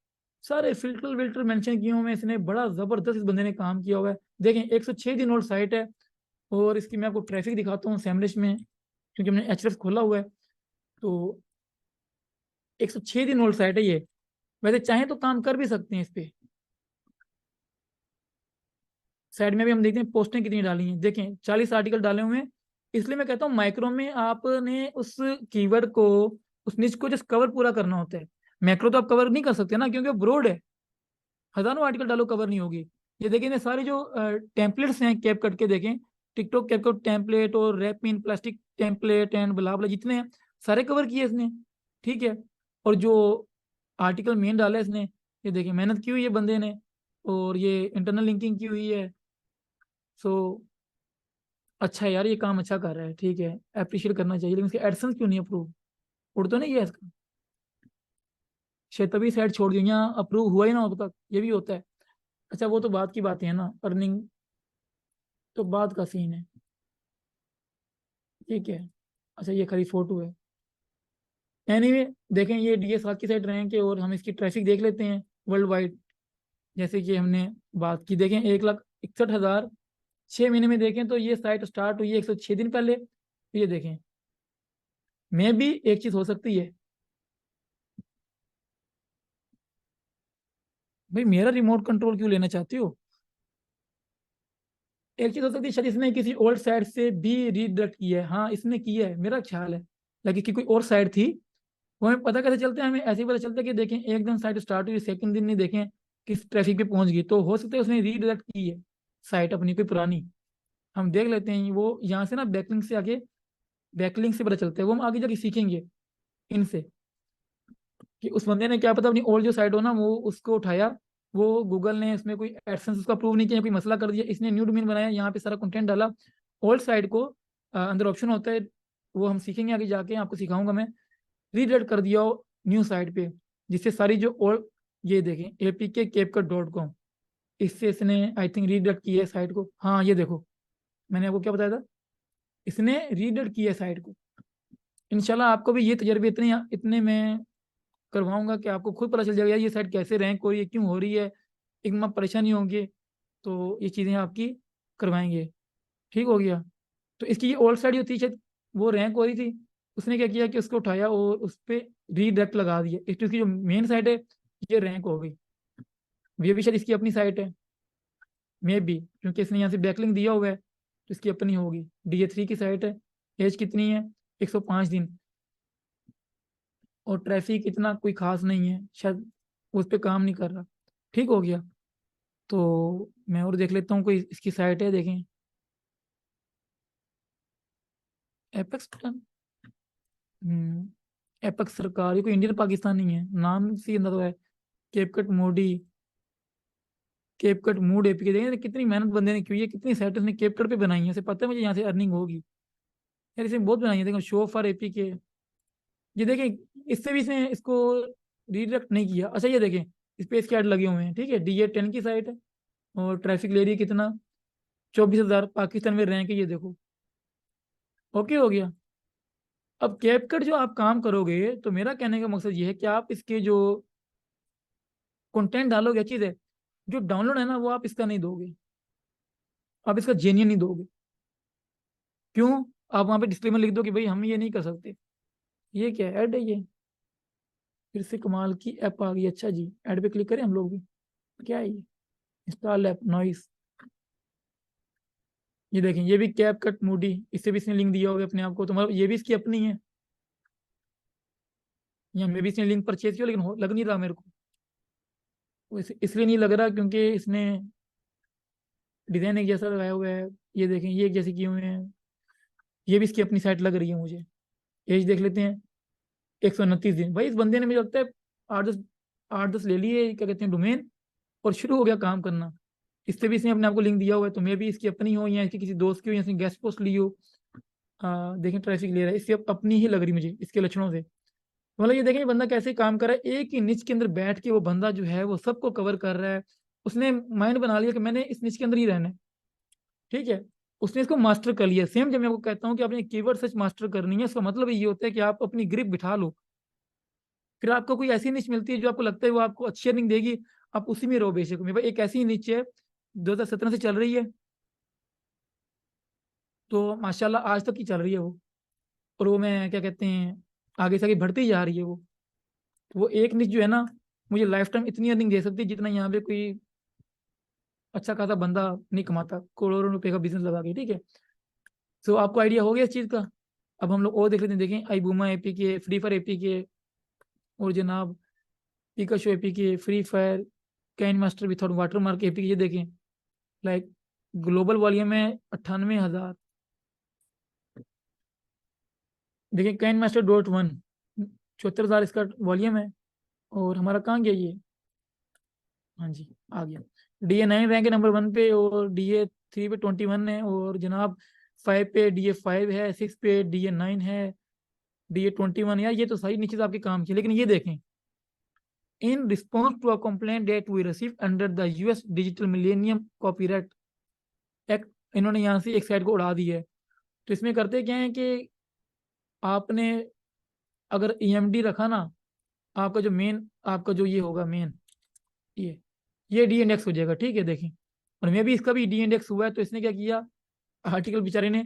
S1: सारे फिल्टर विल्टर मेंशन किए हुए हैं इसने, बड़ा जबरदस्त इस बंदे ने काम किया हुआ है। देखें 106 दिन ओल्ड साइट है। और इसकी मैं आपको ट्रैफिक दिखाता हूँ सैमलिश में, क्योंकि हमने एचरेफ खोला हुआ है। तो 106 दिन ओल्ड साइट है ये। वैसे चाहें तो काम कर भी सकते हैं इस पे। साइड में भी हम देखते हैं पोस्टें कितनी डाली हैं, देखें 40 आर्टिकल डाले हुए हैं। इसलिए मैं कहता हूँ माइक्रो में आपने उस कीवर्ड को, उस निच को जस्ट कवर पूरा करना होता है। मैक्रो तो आप कवर नहीं कर सकते ना, क्योंकि ब्रॉड है, हजारों आर्टिकल डालो कवर नहीं होगी। ये देखिए ना सारे जो टेम्पलेट्स हैं कैप कट के, देखें टिकटॉक कैप कट टेम्पलेट और wrap in plastic template and blah blah जितने हैं सारे कवर किए इसने, ठीक है। और जो आर्टिकल मेन डाला है इसने, ये देखिए मेहनत की हुई है बंदे ने, और ये इंटरनल लिंकिंग की हुई है। सो अच्छा है यार, ये काम अच्छा कर रहा है, ठीक है, अप्रिशिएट करना चाहिए। लेकिन इसके एडसेंस क्यों नहीं अप्रूव, उड़ तो नहीं है इसका, शायद तभी साइड छोड़ दी, यहाँ अप्रूव हुआ ही ना हो तक, ये भी होता है। अच्छा वो तो बात की बातें हैं ना, अर्निंग तो बात का सीन है, ठीक है। अच्छा ये खरी फोटो है, एनीवे देखें ये DS7 की साइड रैंक है, और हम इसकी ट्रैफिक देख लेते हैं वर्ल्ड वाइड। जैसे कि हमने बात की, देखें 1,61,000, 6 महीने में देखें तो ये साइट स्टार्ट हुई है 106 दिन पहले। तो ये देखें, मैं भी एक चीज हो सकती है, भाई मेरा रिमोट कंट्रोल क्यों लेना चाहती हो। एक चीज हो सकती है शायद इसने किसी और साइड से भी रीडायरेक्ट किया है, हाँ इसने किया है मेरा ख्याल है, लेकिन कि कोई और साइड थी। वो हमें पता कैसे चलता है, हमें ऐसे ही पता चलता है कि देखें एक दिन साइट स्टार्ट हुई, सेकंड दिन नहीं देखें किस ट्रैफिक पे पहुंच गई, तो हो सकता है उसने रीडायरेक्ट की है साइट अपनी कोई पुरानी। हम देख लेते हैं वो यहाँ से ना बैकलिंक से आगे, बैकलिंक से पता चलता है, वो हम आगे जाके सीखेंगे इनसे कि उस बंदे ने क्या पता अपनी ओल्ड जो साइट हो ना वो उसको उठाया, वो गूगल ने इसमें कोई एडसेंस उसका अप्रूव नहीं किया, कोई मसला कर दिया, इसने न्यू डोमेन बनाया, यहाँ पे सारा कंटेंट डाला। ओल्ड साइट को अंदर ऑप्शन होता है, वो हम सीखेंगे आगे जाके, आपको सिखाऊंगा मैं। रीडायरेक्ट कर दिया न्यू साइट पे, जिससे सारी जो ओल्ड, ये देखें apk.capcut.com, इससे इसने आई थिंक रीडायरेक्ट किया है साइट को। हाँ ये देखो, मैंने आपको क्या बताया था, इसने रीडायरेक्ट किया है साइट को। इंशाल्लाह आपको भी ये तजर्बे इतने इतने में करवाऊंगा कि आपको खुद पता चल जाएगा यार ये साइट कैसे रैंक हो रही है, क्यों हो रही है, एक में परेशानी होंगे, तो ये चीज़ें आपकी करवाएंगे, ठीक हो गया। तो इसकी ये ओल्ड साइट जो थी शायद वो रैंक हो रही थी, उसने क्या किया कि उसको उठाया और उस पर रीडायरेक्ट लगा दिया, इसकी जो मेन साइट है ये रैंक हो गई। ये भी शायद इसकी अपनी साइट है, मे भी, क्योंकि इसने यहाँ से बैकलिंक दिया हुआ है, तो इसकी अपनी होगी। DA3 की साइट है, एज कितनी है, 105 दिन, और ट्रैफिक इतना कोई खास नहीं है, शायद उस पर काम नहीं कर रहा, ठीक हो गया। तो मैं और देख लेता हूँ कोई इसकी साइट है, देखें एपेक्स, एपेक्स सरकार, ये कोई इंडियन पाकिस्तान नहीं है, नाम सी अंदर तो है, केपकट मोडी, केपकट मूड APK, देखें कितनी मेहनत बंदे ने की है, कितनी साइट उसने केपकट पे बनाई है, उसे पता है मुझे यहाँ से अर्निंग होगी यार, इसने बहुत बनाई है। देखो शो फॉर APK, ये देखें इससे भी इसने इसको रीडायरेक्ट नहीं किया। अच्छा ये देखें इस पे इसके ऐड लगे हुए हैं, ठीक है, DA10 की साइट है, और ट्रैफिक ले रही है कितना, 24,000, पाकिस्तान में रैंक है, ये देखो, ओके हो गया। अब कैपकट जो आप काम करोगे, तो मेरा कहने का मकसद ये है कि आप इसके जो कंटेंट डालोगे, चीज़ है जो डाउनलोड है ना, वो आप इसका नहीं दोगे, आप इसका जेन्युइन नहीं दोगे। क्यों, आप वहां पे डिस्क्लेमर लिख दो कि भाई हम ये नहीं कर सकते। ये क्या ऐड है ये, फिर से कमाल की ऐप आ गई, अच्छा जी ऐड पे क्लिक करें हम लोग भी, क्या है ये, इंस्टॉल ऐप नॉइस। ये देखें ये भी कैप कट मूडी, इससे भी इसने लिंक दिया होगा अपने आप को, तो मतलब ये भी इसकी अपनी है, या मे भी इसने लिंक परचेज किया, लेकिन लग नहीं रहा मेरे को। वो इसलिए नहीं लग रहा क्योंकि इसने डिजाइन एक जैसा लगाया हुआ है। ये देखें ये एक जैसे किए हुए हैं, ये भी इसकी अपनी साइट लग रही है मुझे। एज देख लेते हैं, 129 दिन। भाई इस बंदे ने मुझे लगता है 8-10, 8-10 ले लिए क्या कहते हैं डोमेन, और शुरू हो गया काम करना। इससे भी इसने अपने आप को लिंक दिया हुआ है, तो मे भी इसकी अपनी हो या इसकी किसी दोस्त की हो या इसने गेस्ट पोस्ट ली हो। देखें ट्रैफिक ले रहा है, इसकी अपनी ही लग रही मुझे इसके लक्षणों से। मतलब ये देखें ये बंदा कैसे काम कर रहा है, एक ही निच के अंदर बैठ के वो बंदा जो है वो सबको कवर कर रहा है। उसने माइंड बना लिया कि मैंने इस निच के अंदर ही रहना है, ठीक है। उसने इसको मास्टर कर लिया। सेम जब मैं आपको कहता हूँ कि आपने कीवर्ड सर्च मास्टर करनी है, इसका मतलब ये होता है कि आप अपनी ग्रिप बिठा लो, फिर आपको कोई ऐसी निच मिलती है जो आपको लगता है वो आपको अच्छी अर्निंग देगी, आप उसी में रहो बेशक। मेरे पास एक ऐसी निच है 2017 से चल रही है, तो माशाल्लाह आज तक की चल रही है वो, और वो मैं क्या कहते हैं आगे से आगे बढ़ती ही जा रही है वो। तो वो एक निच जो है ना, मुझे लाइफ टाइम इतनी अर्निंग दे सकती है जितना यहाँ पे कोई अच्छा खासा बंदा नहीं कमाता करोड़ों रुपए का बिजनेस लगा के, ठीक है। तो आपको आइडिया हो गया इस चीज़ का। अब हम लोग और देख लेते हैं, देखें आईबूमा एपी के, फ्री फायर एपी के, और जनाब पिकाशो एपी के, free fire, can master without water mark AP के, ये देखें। लाइक ग्लोबल वॉल्यूम है 98,000। देखिए कैन मास्टर डॉट वन 74,000 इसका वॉल्यूम है। और हमारा कहाँ गया ये, हाँ जी आ गया। DA9 रैंक है नंबर 1 पे, और DA3 पे 21 है, और जनाब 5 पे DA5 है, 6 पे DA9 है, DA21। यार ये तो सारी नीचे से आपके काम की, लेकिन ये देखें, in response to a complaint that we receive under the US digital millennium copyright act, इन्होंने यहाँ से एक साइड को उड़ा दी है। तो इसमें करते क्या है कि आपने अगर EMD रखा ना, आपका जो मेन, आपका जो ये होगा मेन, ये ये डी इंडेक्स हो जाएगा, ठीक है देखें। और मैं भी इसका भी डी इंडेक्स हुआ है, तो इसने क्या किया, आर्टिकल बेचारे ने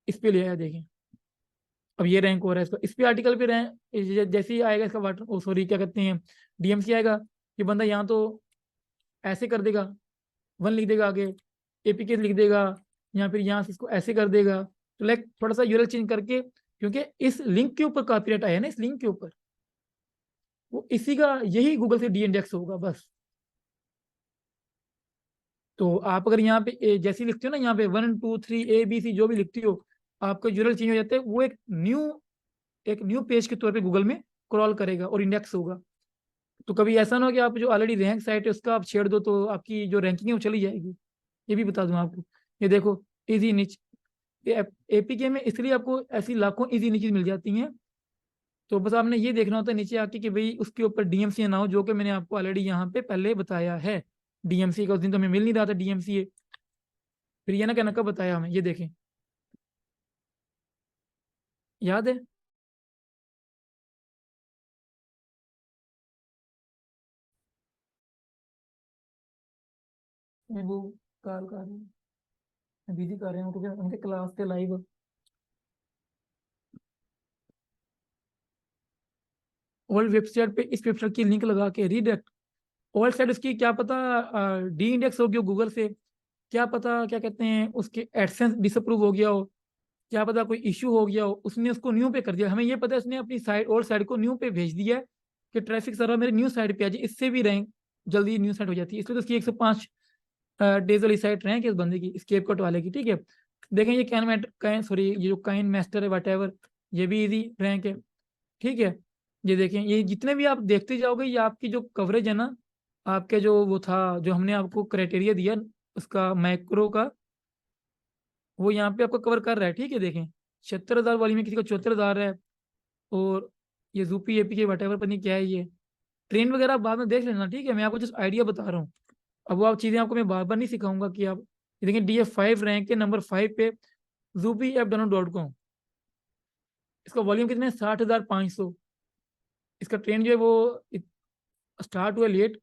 S1: इस पे ले आया, देखें। अब ये रैंक हो रहा है इसका, इस पे आर्टिकल पे रैंक जैसे ही आएगा इसका वाटर, ओ सॉरी क्या कहते हैं, DMC आएगा, ये बंदा यहाँ तो ऐसे कर देगा, 1 लिख देगा आगे, APK लिख देगा, या फिर यहाँ से इसको ऐसे कर देगा। तो लाइक थोड़ा सा यूआरएल चेंज करके, क्योंकि इस लिंक के ऊपर कॉपीराइट आया है ना, इस लिंक के ऊपर, वो इसी का यही गूगल से डी इंडेक्स होगा बस। तो आप अगर यहाँ पे जैसे लिखते हो ना, यहाँ पे 1 2 3 ABC जो भी लिखती हो, आपका यूआरएल चेंज हो जाता है, वो एक न्यू पेज के तौर पे गूगल में क्रॉल करेगा और इंडेक्स होगा। तो कभी ऐसा ना हो कि आप जो ऑलरेडी रैंक साइट है उसका आप छेड़ दो, तो आपकी जो रैंकिंग है वो चली जाएगी। ये भी बता दूं आपको। ये देखो, इजी निच, ये APK में इसलिए आपको ऐसी लाखों इजी निचेज मिल जाती हैं। तो बस आपने ये देखना होता है नीचे आके कि भाई उसके ऊपर DMCA ना हो, जो कि मैंने आपको ऑलरेडी यहाँ पे पहले बताया है। DMCA का उस दिन तो हमें मिल नहीं रहा था DMCA, फिर ये ना कहना कब बताया हमें, ये देखें, याद है। वो कॉल कर रहे हैं, बिजी कर रहे हैं क्योंकि उनके क्लास के लाइव। ओल्ड वेबसाइट पे इस वेबसाइट की लिंक लगा के रीडायरेक्ट, ओल्ड साइट उसकी क्या पता डी इंडेक्स हो गया गूगल से, क्या पता क्या कहते हैं उसके एडसेंस डिसअप्रूव हो गया हो, क्या पता कोई इशू हो गया हो, उसने उसको न्यू पे कर दिया। हमें ये पता है उसने अपनी साइट, ओल्ड साइट को न्यू पे भेज दिया है कि ट्रैफिक सर्वर मेरे न्यू साइट पे आ जाए, इससे भी रैंक जल्दी न्यू साइट हो जाती है। इसलिए तो उसकी 105 डेज वाली साइट रैंक है इस बंदे की, स्केप कट वाले की, ठीक है। देखें ये कैन सॉरी ये जो काइन मास्टर है वट एवर, ये भी इजी रैंक है, ठीक है। ये देखें, ये जितने भी आप देखते जाओगे, ये आपकी जो कवरेज है ना, आपके जो वो था, जो हमने आपको क्राइटेरिया दिया उसका मैक्रो का, वो यहाँ पे आपको कवर कर रहा है, ठीक है। देखें 76,000 वाली में किसी को 74,000 है। और ये जूपी APK वट एवर, पता नहीं क्या है ये, ट्रेन वगैरह आप बाद में देख लेना, ठीक है। मैं आपको जस्ट आइडिया बता रहा हूँ। अब वो आप चीज़ें आपको मैं बार बार नहीं सिखाऊंगा कि आप, ये देखें DA5 रैंक के नंबर 5 पे जूपी ऐप डाउनलोड.com, इसका वॉल्यूम कितना है 60,500। इसका ट्रेंड जो है वो स्टार्ट हुआ लेट,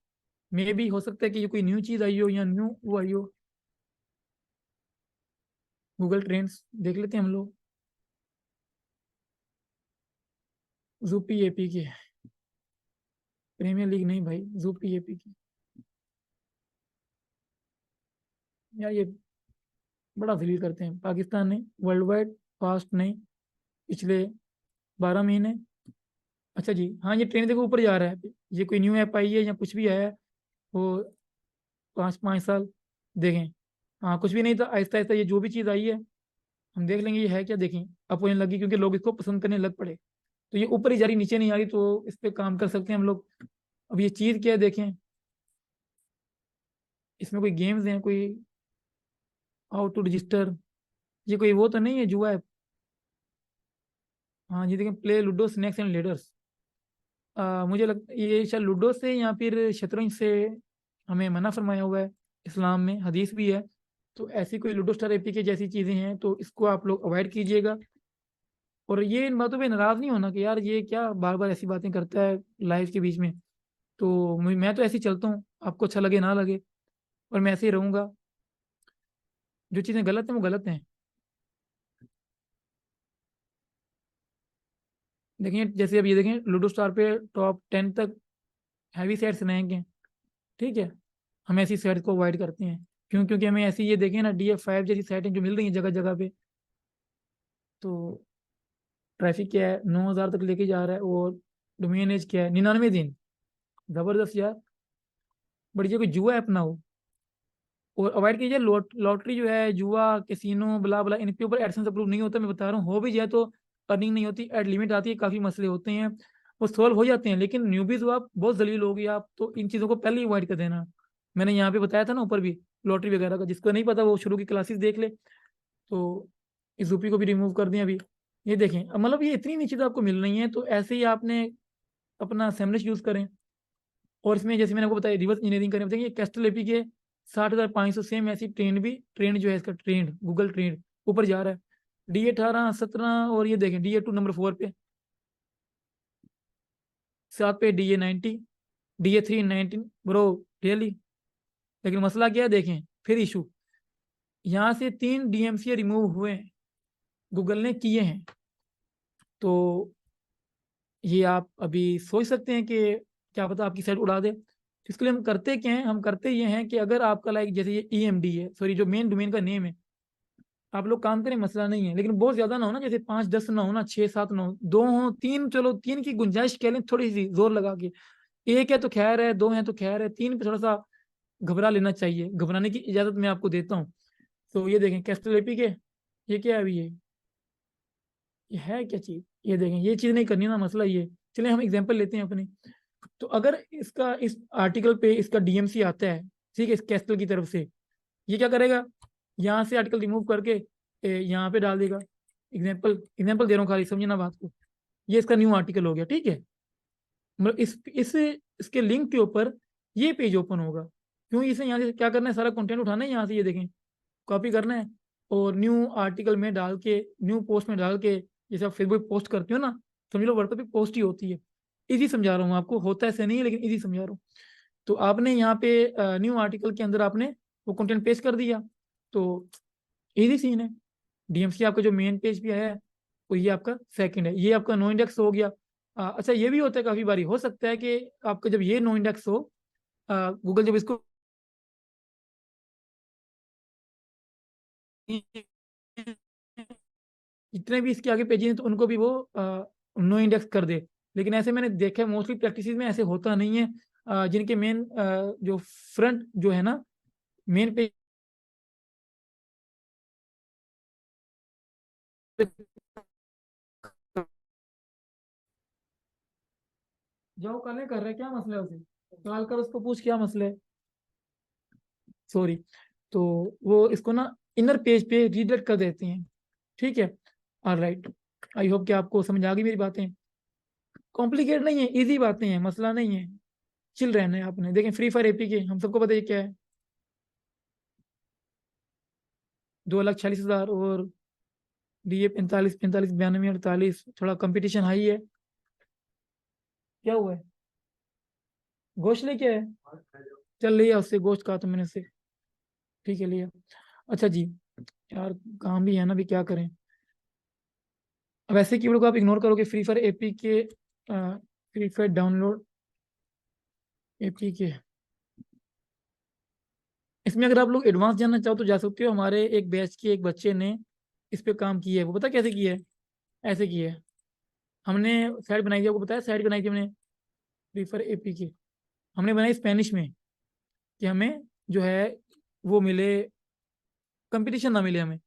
S1: मे भी हो सकता है कि ये कोई न्यू चीज़ आई हो या न्यू वो आई हो। गूगल ट्रेंड्स देख लेते हैं हम लोग, जूपी APK, प्रीमियर लीग नहीं भाई, जूपी APK। यार ये बड़ा जलील करते हैं पाकिस्तान ने, वर्ल्ड वाइड फास्ट नहीं, पिछले 12 महीने। अच्छा जी हाँ, ये ट्रेन देखो ऊपर जा रहा है, ये कोई न्यू ऐप आई है या कुछ भी आया है, वो 5 5 साल देखें, हाँ कुछ भी नहीं था, आहिस्ता आहिस्ता ये जो भी चीज़ आई है हम देख लेंगे ये है क्या, देखें अब होने लगी क्योंकि लोग इसको पसंद करने लग पड़े। तो ये ऊपर ही जा रही, नीचे नहीं आ रही, तो इस पे काम कर सकते हैं हम लोग। अब ये चीज़ क्या है देखें, इसमें कोई गेम्स हैं, कोई हाउ टू रजिस्टर, ये कोई वो तो नहीं है जुआ है। हाँ जी देखें, play ludo snacks and ladders, मुझे लगता ये शायद लूडो से या फिर शतरंज से हमें मना फरमाया हुआ है, इस्लाम में हदीस भी है। तो ऐसी कोई लूडो स्टार APK जैसी चीज़ें हैं, तो इसको आप लोग अवॉइड कीजिएगा। और ये इन बातों पे नाराज़ नहीं होना कि यार ये क्या बार बार ऐसी बातें करता है लाइफ के बीच में। तो मैं तो ऐसे ही चलता हूँ, आपको अच्छा लगे ना लगे, और मैं ऐसे ही रहूँगा। जो चीज़ें गलत हैं वो गलत हैं। देखिए जैसे अब ये देखें, लूडो स्टार पे टॉप 10 तक हैवी सेट्स रैंक हैं, ठीक है। हम ऐसी साइट को अवॉइड करते हैं। क्यों? क्योंकि हमें ऐसी, ये देखें ना, DF5 जैसी साइटें जो मिल रही हैं जगह जगह पे, तो ट्रैफिक क्या है, 9,000 तक लेके जा रहा है, और डोमेन एज क्या है, 99 दिन। जबरदस्त यार, बढ़िया कोई जुआ है अपना हो। और अवॉइड कीजिए लॉटरी जो है, जुआ, कैसीनो, बला बला, इनके ऊपर एडसेंस अप्रूव नहीं होता। मैं बता रहा हूँ, हो भी जाए तो अर्निंग नहीं होती, एड लिमिट आती है, काफ़ी मसले होते हैं, वो सॉल्व हो जाते हैं। लेकिन न्यूबीज हो आप, बहुत जलील हो गई आप, तो इन चीज़ों को पहले ही अवॉइड कर देना। मैंने यहाँ पे बताया था ना ऊपर भी, लॉटरी वगैरह का, जिसको नहीं पता वो शुरू की क्लासेस देख ले। तो इस यूपी को भी रिमूव कर दिया अभी। ये देखें, अब मतलब ये इतनी नीचे तो आपको मिल रही है, तो ऐसे ही आपने अपना सेमलेस यूज़ करें। और इसमें जैसे मैंने आपको बताया, रिवर्स इंजीनियरिंग करें, बताइए कैस्टल एपी के 60,500, सेम ऐसी ट्रेंड भी, ट्रेंड जो है इसका, ट्रेंड गूगल ट्रेंड ऊपर जा रहा है। DA18 17, और ये देखें DA2 नंबर 4 पे, 7 पे DA90, DA3 19। Bro, really? लेकिन मसला क्या है, देखें फिर इशू, यहाँ से 3 DMCA रिमूव हुए हैं, गूगल ने किए हैं। तो ये आप अभी सोच सकते हैं कि क्या पता आपकी साइट उड़ा दे। तो इसके लिए हम करते क्या हैं, हम करते ये हैं कि अगर आपका लाइक जैसे ये EMD है, सॉरी जो मेन डोमेन का नेम है, आप लोग काम करें, मसला नहीं है, लेकिन बहुत ज्यादा ना हो ना, जैसे 5 10 ना हो ना, 6 7 ना हो, 2 हो, 3, चलो 3 की गुंजाइश कह लें थोड़ी सी जोर लगा के। एक है तो खैर है, 2 है तो खैर है, 3 पे थोड़ा सा घबरा लेना चाहिए, घबराने की इजाजत मैं आपको देता हूँ। तो ये देखें कैस्टल एपी के, ये क्या है अभी, ये है क्या चीज, ये देखें, ये चीज नहीं करनी ना, मसला ये। चलिए हम एग्जांपल लेते हैं अपनी। तो अगर इसका, इस आर्टिकल पे इसका DMC आता है, ठीक है, इस कैस्टल की तरफ से, ये क्या करेगा, यहाँ से आर्टिकल रिमूव करके यहाँ पे डाल देगा। एग्जाम्पल एग्जाम्पल दे रहा हूँ, खाली समझे ना बात को। ये इसका न्यू आर्टिकल हो गया, ठीक है। मतलब इस इसके लिंक के ऊपर ये पेज ओपन होगा। क्यों? इसे यहाँ से क्या करना है, सारा कंटेंट उठाना है यहाँ से, ये देखें, कॉपी करना है, और न्यू आर्टिकल में डाल के, न्यू पोस्ट में डाल के, जैसे आप फेसबुक पोस्ट करते हो ना, समझ लो वर्ड पे पोस्ट ही होती है। इजी समझा रहा हूँ आपको, होता ऐसे नहीं है, लेकिन इजी समझा रहा हूँ। तो आपने यहाँ पे न्यू आर्टिकल के अंदर आपने वो कंटेंट पेस्ट कर दिया, तो इजी सीन है। DMC आपका जो मेन पेज पे आया है, वो ये आपका सेकंड है, ये आपका नो इंडेक्स हो गया। अच्छा, ये भी होता है काफी बारी, हो सकता है कि आपका जब ये नो इंडेक्स हो, गूगल जब इसको जितने भी इसके आगे पेजेस हैं तो उनको भी वो नो इंडेक्स कर दे। लेकिन ऐसे मैंने देखा है, मोस्टली प्रैक्टिस में ऐसे होता नहीं है। जिनके मेन जो फ्रंट जो है ना, मेन पेज, जो कल कर रहा है, क्या मसला है उसे, कॉल कर उसको पूछ क्या मसला है। सॉरी। तो वो इसको ना इनर पेज पे रीडायरेक्ट कर देते हैं, ठीक है। ऑलराइट, आई होप कि आपको समझ आ गई मेरी बातें। कॉम्प्लिकेट नहीं है, इजी बातें हैं, मसला नहीं है, चिल रहना है आपने। देखें फ्री फायर APK, हम सबको पता है क्या है, 2,40,000, और DA 45 45 92 48, थोड़ा कंपटीशन हाई है। क्या हुआ है, गोश्त लेके है, चल लिया उससे गोश्त, कहा तो मैंने उससे, ठीक है लिया। अच्छा जी, यार काम भी है ना, भी क्या करें। अब ऐसे कीवर्ड को आप इग्नोर करोगे, free fire APK, free fire download APK, इसमें अगर आप लोग एडवांस जानना चाहो तो जा सकते हो। हमारे एक बैच के एक बच्चे ने इस पे काम किया है, वो पता कैसे किया है, ऐसे किया है। हमने साइट बनाई थी, आपको बताया साइट बनाई थी हमने, फ्री फायर APK, हमने बनाई स्पेनिश में, कि हमें जो है वो मिले, कंपटीशन ना मिले हमें।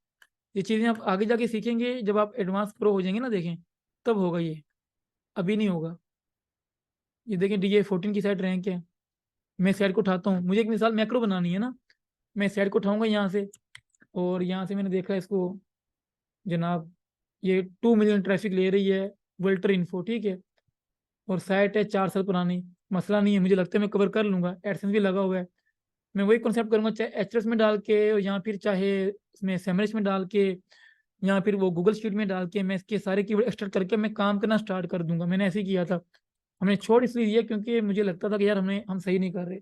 S1: ये चीज़ें आप आगे जाके सीखेंगे, जब आप एडवांस प्रो हो जाएंगे ना, देखें तब होगा ये, अभी नहीं होगा। ये देखें DA14 की साइड रैंक है। मैं साइड को उठाता हूँ, मुझे एक मिसाल मैक्रो बनानी है ना, मैं साइड को उठाऊंगा यहाँ से, और यहाँ से मैंने देखा इसको, जनाब ये 2 मिलियन ट्रैफिक ले रही है, वल्टर इन्फो, ठीक है, और साइट है 4 साल पुरानी। मसला नहीं है, मुझे लगता है मैं कवर कर लूंगा, एडसेंस भी लगा हुआ है। मैं वही कॉन्सेप्ट करूंगा, चाहे एचएस में डाल के, या फिर चाहे इसमें सेमरिच में डाल के, या फिर वो गूगल शीट में डाल के, मैं इसके सारे कीवर्ड एक्सट्रैक्ट करके मैं काम करना स्टार्ट कर दूंगा। मैंने ऐसे ही किया था। हमने छोड़ इसलिए दिया क्योंकि मुझे लगता था कि यार हम सही नहीं कर रहे।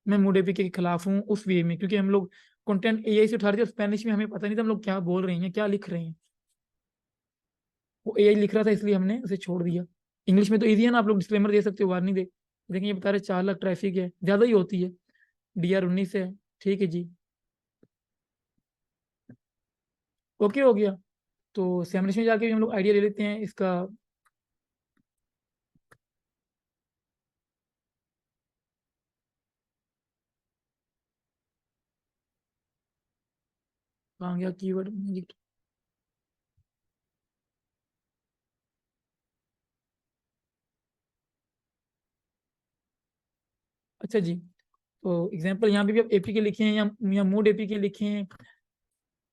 S1: मैं मोडेफी के खिलाफ हूँ उस वे में, क्योंकि हम लोग कंटेंट AI से उठा रहे थे, स्पेनिश में हमें पता नहीं था हम लोग क्या बोल रहे हैं, क्या लिख रहे हैं। वो AI लिख रहा था, इसलिए हमने उसे छोड़ दिया। इंग्लिश में तो ईजी है ना, आप लोग डिस्क्लेमर दे सकते हो, वार्निंग दे, लेकिन ये बता रहे 4 लाख ट्रैफिक है, ज़्यादा ही होती है। DR19 है। ठीक है जी, ओके हो गया। तो सैमरिश में जाके भी हम लोग आइडिया ले लेते हैं इसका। कहाँ गया कीवर्ड म्यूजिक। अच्छा जी, तो एग्जांपल यहाँ पे भी आप एपीके लिखे हैं या मूड एपीके लिखे हैं।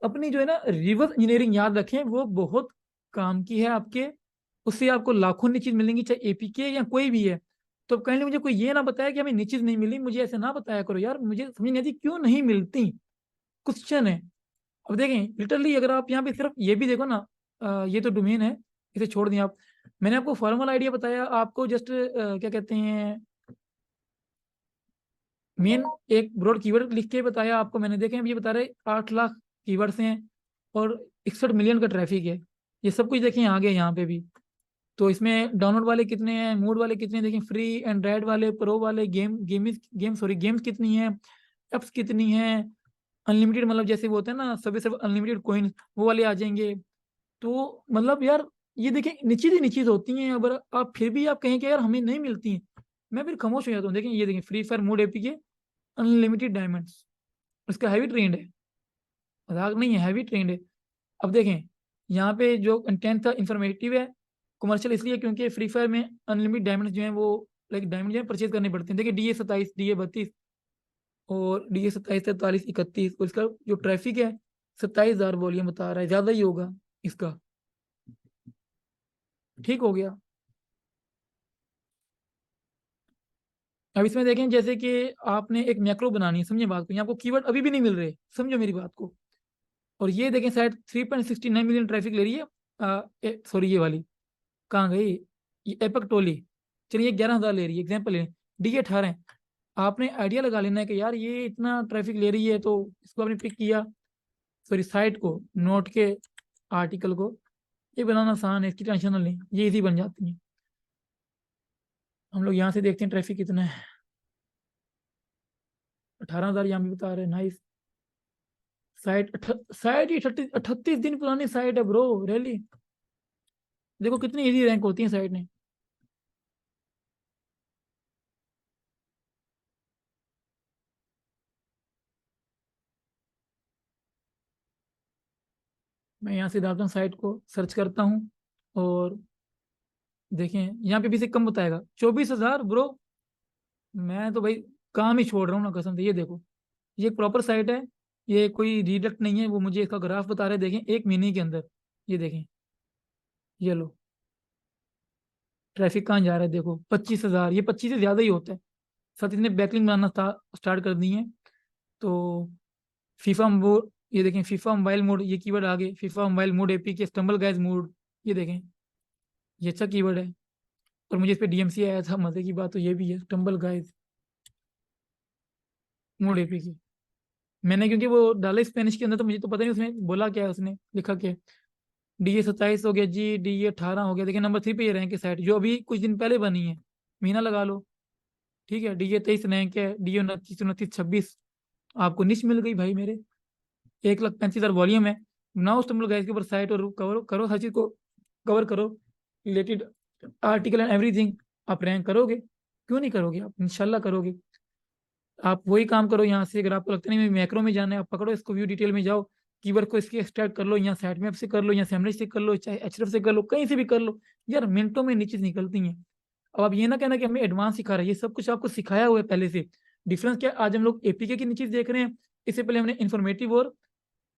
S1: अपनी जो है ना रिवर्स इंजीनियरिंग याद रखें, वो बहुत काम की है आपके। उससे आपको लाखों नीचेज मिलेंगी, चाहे एपीके या कोई भी है। तो कहीं मुझे कोई ये ना बताया कि हमें नीचेज नहीं मिली, मुझे ऐसे ना बताया करो यार, मुझे समझ नहीं आती क्यों नहीं मिलती। क्वेश्चन है। अब देखें लिटरली, अगर आप यहाँ पे सिर्फ ये भी देखो ना, ये तो डोमेन है, इसे छोड़ दिया आप। मैंने आपको फॉर्मल आइडिया बताया, आपको जस्ट क्या कहते हैं, मेन एक ब्रॉड कीवर्ड लिख के बताया आपको मैंने। देखें अब ये बता रहे 8 लाख कीवर्ड्स हैं और 61 मिलियन का ट्रैफिक है। ये सब कुछ देखें आगे यहाँ पे भी। तो इसमें डाउनलोड वाले कितने हैं, मूड वाले कितने हैं, देखें फ्री एंड्रॉयड वाले, प्रो वाले, गेम्स कितनी हैं, एप्स कितनी हैं, अनलिमिटेड, मतलब जैसे वो होता है ना सभी सब अनलिमिटेड कोइन, वो वाले आ जाएंगे। तो मतलब यार ये देखें नीचे ही नीचे होती हैं, अगर आप फिर भी आप कहें कि यार हमें नहीं मिलती हैं, मैं फिर खामोश हो जाता हूँ। देखें ये देखें, फ्री फायर मूड एपी के अनलिमिटेड डायमंड्स, उसका हैवी ट्रेंड है, मजाक नहीं है, हैवी ट्रेंड है। अब देखें यहाँ पे जो कंटेंट था इंफॉर्मेटिव है, कमर्शियल इसलिए क्योंकि फ्री फायर में अनलिमिटेड डायमंड जो है वो, लाइक डायमंड जो है परचेज करने पड़ते हैं। देखिए DA27, DA32 और DA27, 43, 31, और इसका जो ट्रैफिक है 27,000 वॉल्यूम बता रहा है, ज़्यादा ही होगा इसका। ठीक हो गया। अब इसमें देखें जैसे कि आपने एक मैक्रो बनानी है, समझे बात को, यहाँ आपको कीवर्ड अभी भी नहीं मिल रहे, समझो मेरी बात को। और ये देखें शायद 3.69 मिलियन ट्रैफिक ले रही है, सॉरी ये वाली कहाँ गई, ये एपक टोली। चलिए 11,000 ले रही है, एग्जाम्पल ले, DA18 है। आपने आइडिया लगा लेना है कि यार ये इतना ट्रैफिक ले रही है, तो इसको आपने पिक किया, सॉरी साइट को, नोट के आर्टिकल को। ये बनाना आसान है, इसकी टेंशन ना लें, ये इजी बन जाती है। हम लोग यहाँ से देखते हैं ट्रैफिक कितना है। 18,000 यहाँ भी बता रहे हैं, नाइस। साइट ही 38 दिन पुरानी साइट है ब्रो, रियली। देखो कितनी इजी रैंक होती है साइट ने। मैं यहाँ से डालता हूँ, साइट को सर्च करता हूँ, और देखें यहाँ पे भी से कम बताएगा 24,000 ब्रो। मैं तो भाई काम ही छोड़ रहा हूँ ना कसम से। ये देखो, ये एक प्रॉपर साइट है, ये कोई रिडक्ट नहीं है, वो मुझे इसका ग्राफ बता रहे हैं। देखें 1 महीने के अंदर, ये देखें, ये लो ट्रैफिक कहाँ जा रहा है, देखो 25,000, ये 25 से ज़्यादा ही होता है। साथ ही इसने बैकलिंक बनाना स्टार्ट कर दी है। तो फीफा वो, ये देखें फीफा मोबाइल मोड, ये कीवर्ड आ गए, फीफा मोबाइल मोड एपी के स्टम्बल गाइज मोड, ये देखें, ये अच्छा कीवर्ड है। और मुझे इस पे DMC आया था, मजे की बात तो ये भी है, स्टम्बल गाइज मोड एपी की। मैंने क्योंकि वो डाला स्पेनिश के अंदर, तो मुझे तो पता नहीं उसमें बोला क्या है, उसने लिखा क्या। DA27 हो गया जी, DA18 हो गया। देखिए नंबर 3 पे ये रैंक है साइट, जो अभी कुछ दिन पहले बनी है, महीना लगा लो। ठीक है, DA23 रैंक है, DA29, 29, 26 आपको निश मिल गई भाई मेरे। 1,35,000 वॉल्यूम है। बनाओ तुम गैस के ऊपर साइट और कवर करो, हर चीज को कवर करो, रिलेटेड आर्टिकल एंड एवरीथिंग। आप रैंक करोगे, क्यों नहीं करोगे, आप इंशाल्लाह करोगे। आप वही काम करो यहाँ से। अगर आपको लगता नहीं मैं मैक्रो में जाना है, आप पकड़ो इसको, व्यू डिटेल में जाओ, कीवर्ड को इसके एक्सट्रैक्ट कर लो, यहाँ साइट मैप से कर लो, यहाँ सैमरी से कर लो, चाहे एचरफ से कर लो, कहीं से भी कर लो। यार मिनटों में नीचे निकलती हैं। अब आप ये ना कहना कि हमें एडवांस सिखा रहे हैं, ये सब कुछ आपको सिखाया हुआ है पहले से। डिफरेंस क्या है, आज हम लोग एपीके की नीचे देख रहे हैं, इससे पहले हमने इन्फॉर्मेटिव और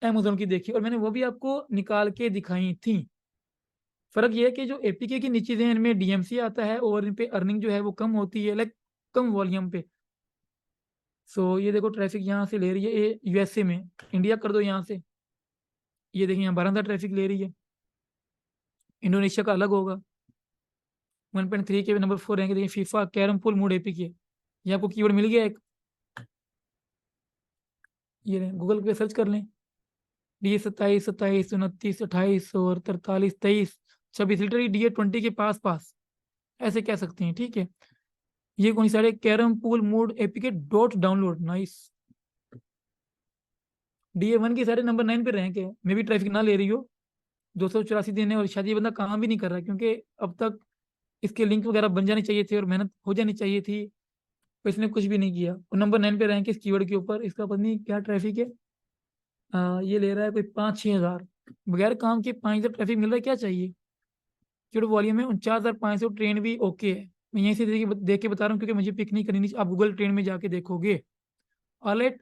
S1: अमेजोन की देखी, और मैंने वो भी आपको निकाल के दिखाई थी। फर्क ये है कि जो एपीके की नीचे है इनमें DMC आता है, और इन पे अर्निंग जो है वो कम होती है, लाइक कम वॉल्यूम पे। सो ये देखो ट्रैफिक यहाँ से ले रही है, ये USA में, इंडिया कर दो यहाँ से, ये देखिए यहाँ 12,000 ट्रैफिक ले रही है। इंडोनेशिया का अलग होगा। 1.3 के नंबर 4 रहेंगे। देखिए फीफा कैरम पुल मूड एपीके, ये आपको कीवर्ड मिल गया एक, ये गूगल पे सर्च कर लें। DA27, 27, 29, 28 और 43, 23, 26, लिटरली DA20 के पास पास, ऐसे कह सकते हैं। ठीक है, ये कौन सी साइड है? Carrom pool mood APK dot download, nice. DA1 की साइड नंबर 9 पे रैंक है, मे भी ट्रैफिक ना ले रही हो। 284 दिन है और शायद ये बंदा काम भी नहीं कर रहा, क्योंकि अब तक इसके लिंक वगैरह बन जानी चाहिए थे और मेहनत हो जानी चाहिए थी, तो इसने कुछ भी नहीं किया। और नंबर 9 पे रैंक है इस कीवर्ड के ऊपर। इसका पता नहीं क्या ट्रैफिक है। ये ले रहा है कोई 5-6 हज़ार, बगैर काम के 5 हज़ार ट्रैफिक मिल रहा है, क्या चाहिए। कीवर्ड वॉल्यूम है 49,500, ट्रेंड भी ओके है। मैं यहीं से देख के बता रहा हूँ, क्योंकि मुझे पिक नहीं करनी नीचे, आप गूगल ट्रेंड में जाके देखोगे। ऑलराइट,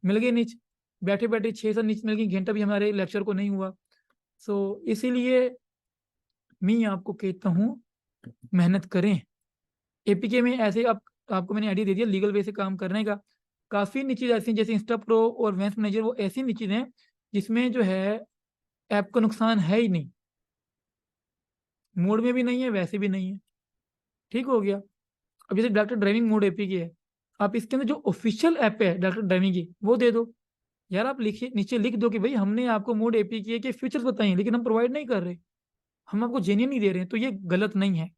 S1: मिल गए नीच, बैठे बैठे 6 7 नीच मिल गई, घंटा भी हमारे लेक्चर को नहीं हुआ। सो इसीलिए मैं आपको कहता हूँ मेहनत करें। एपीके में ऐसे आपको मैंने आइडिया दे दिया लीगल वे से काम करने का। काफ़ी नीचेज ऐसी हैं, जैसे इंस्टा प्रो और वेंस मैनेजर, वो ऐसी नीचेज हैं जिसमें जो है ऐप को नुकसान है ही नहीं, मोड में भी नहीं है, वैसे भी नहीं है। ठीक हो गया। अब जैसे डॉक्टर ड्राइविंग मोड एपीके है, आप इसके अंदर जो ऑफिशियल ऐप है डॉक्टर ड्राइविंग की वो दे दो। यार आप लिखिए, नीचे लिख दो कि भाई हमने आपको मोड एपीके के फीचर्स बताए हैं, लेकिन हम प्रोवाइड नहीं कर रहे, हम आपको जेन्युइन नहीं दे रहे हैं, तो ये गलत नहीं है।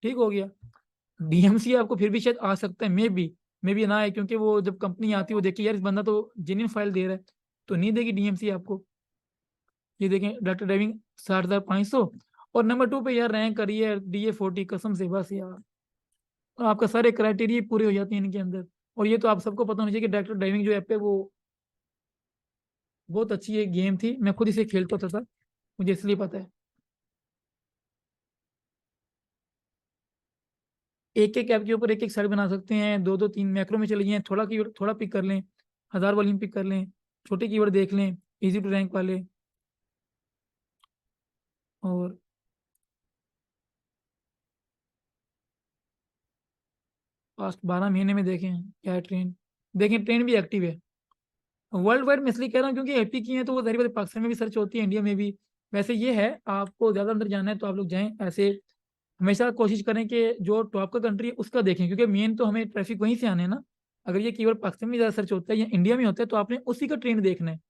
S1: ठीक हो गया। DMC आपको फिर भी शायद आ सकता है, मे बी ना आए, क्योंकि वो जब कंपनी आती है वो देखी यार इस बंदा तो जेन्युइन फाइल दे रहा है, तो नहीं देगी DMC आपको। ये देखें डॉक्टर ड्राइविंग 60,500। और नंबर 2 पे यार रैंक करी है DA40, कसम से बस यार। तो आपका सारे क्राइटेरिया पूरे हो जाते हैं इनके अंदर। और ये तो आप सबको पता होना चाहिए कि डॉक्टर ड्राइविंग जो ऐप है वो बहुत अच्छी एक गेम थी, मैं खुद इसे खेलता था, मुझे इसलिए पता है। एक एक ऐप के ऊपर एक एक साइड बना सकते हैं, दो दो तीन मैक्रो में चले जाएं, थोड़ा कीवर्ड थोड़ा पिक कर लें, 1000 वॉल्यूम पिक कर लें, छोटे कीवर्ड देख लें, इजी टू रैंक वाले। और पास्ट 12 महीने में देखें क्या है ट्रेंड। देखें ट्रेंड भी एक्टिव है। वर्ल्ड वाइड मैं इसलिए कह रहा हूँ क्योंकि एपी की है तो वो जाहिर बात है पाकिस्तान में भी सर्च होती है, इंडिया में भी। वैसे ये है, आपको ज़्यादा अंदर जाना है तो आप लोग जाएं ऐसे। हमेशा कोशिश करें कि जो टॉप का कंट्री है उसका देखें, क्योंकि मेन तो हमें ट्रैफिक वहीं से आने हैं ना। अगर ये कीवर्ड पाकिस्तान में ज़्यादा सर्च होता है या इंडिया में होता है तो आपने उसी का ट्रेंड देखना है।